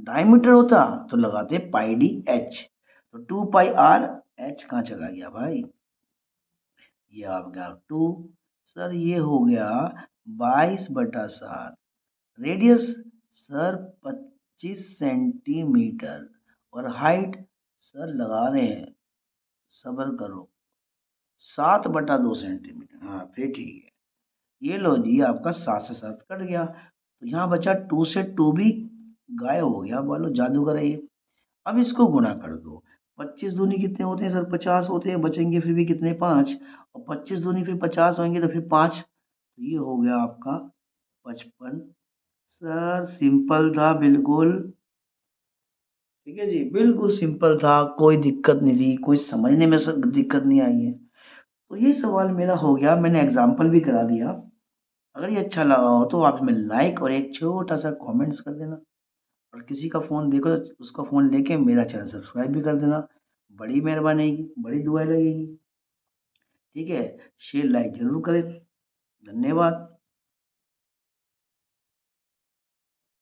डायमीटर होता तो लगाते πd/h। तो 2πr, h कहाँ चला गया भाई? ये आ गया 2। सर ये हो गया 22/7। रेडियस सर 25 सेंटीमीटर, और हाइट सर लगा रहे हैं, सबर करो, 7/2 सेंटीमीटर। हाँ फिर ठीक है। ये लो जी, आपका 7 से 7 कट गया, तो यहाँ बचा 2 से 2 भी गायब हो गया। बोलो जादूगर है ये। अब इसको गुणा कर दो। 25 दूनी कितने होते हैं सर? 50 होते हैं। बचेंगे फिर भी कितने? 5। और 25 दूनी फिर 50 होंगे तो फिर 5, तो ये हो गया आपका 55। सर सिंपल था बिल्कुल, ठीक है जी, बिल्कुल सिंपल था, कोई दिक्कत नहीं थी, कोई समझने में सर दिक्कत नहीं आई है। तो ये सवाल मेरा हो गया, मैंने एग्जाम्पल भी करा दिया। अगर ये अच्छा लगा हो तो आप इसमें लाइक और एक छोटा सा कमेंट्स कर देना, और किसी का फ़ोन देखो तो उसका फ़ोन लेके मेरा चैनल सब्सक्राइब भी कर देना। बड़ी मेहरबानी होगी, बड़ी दुआएं लगेगी, ठीक है? शेयर लाइक जरूर करें। धन्यवाद।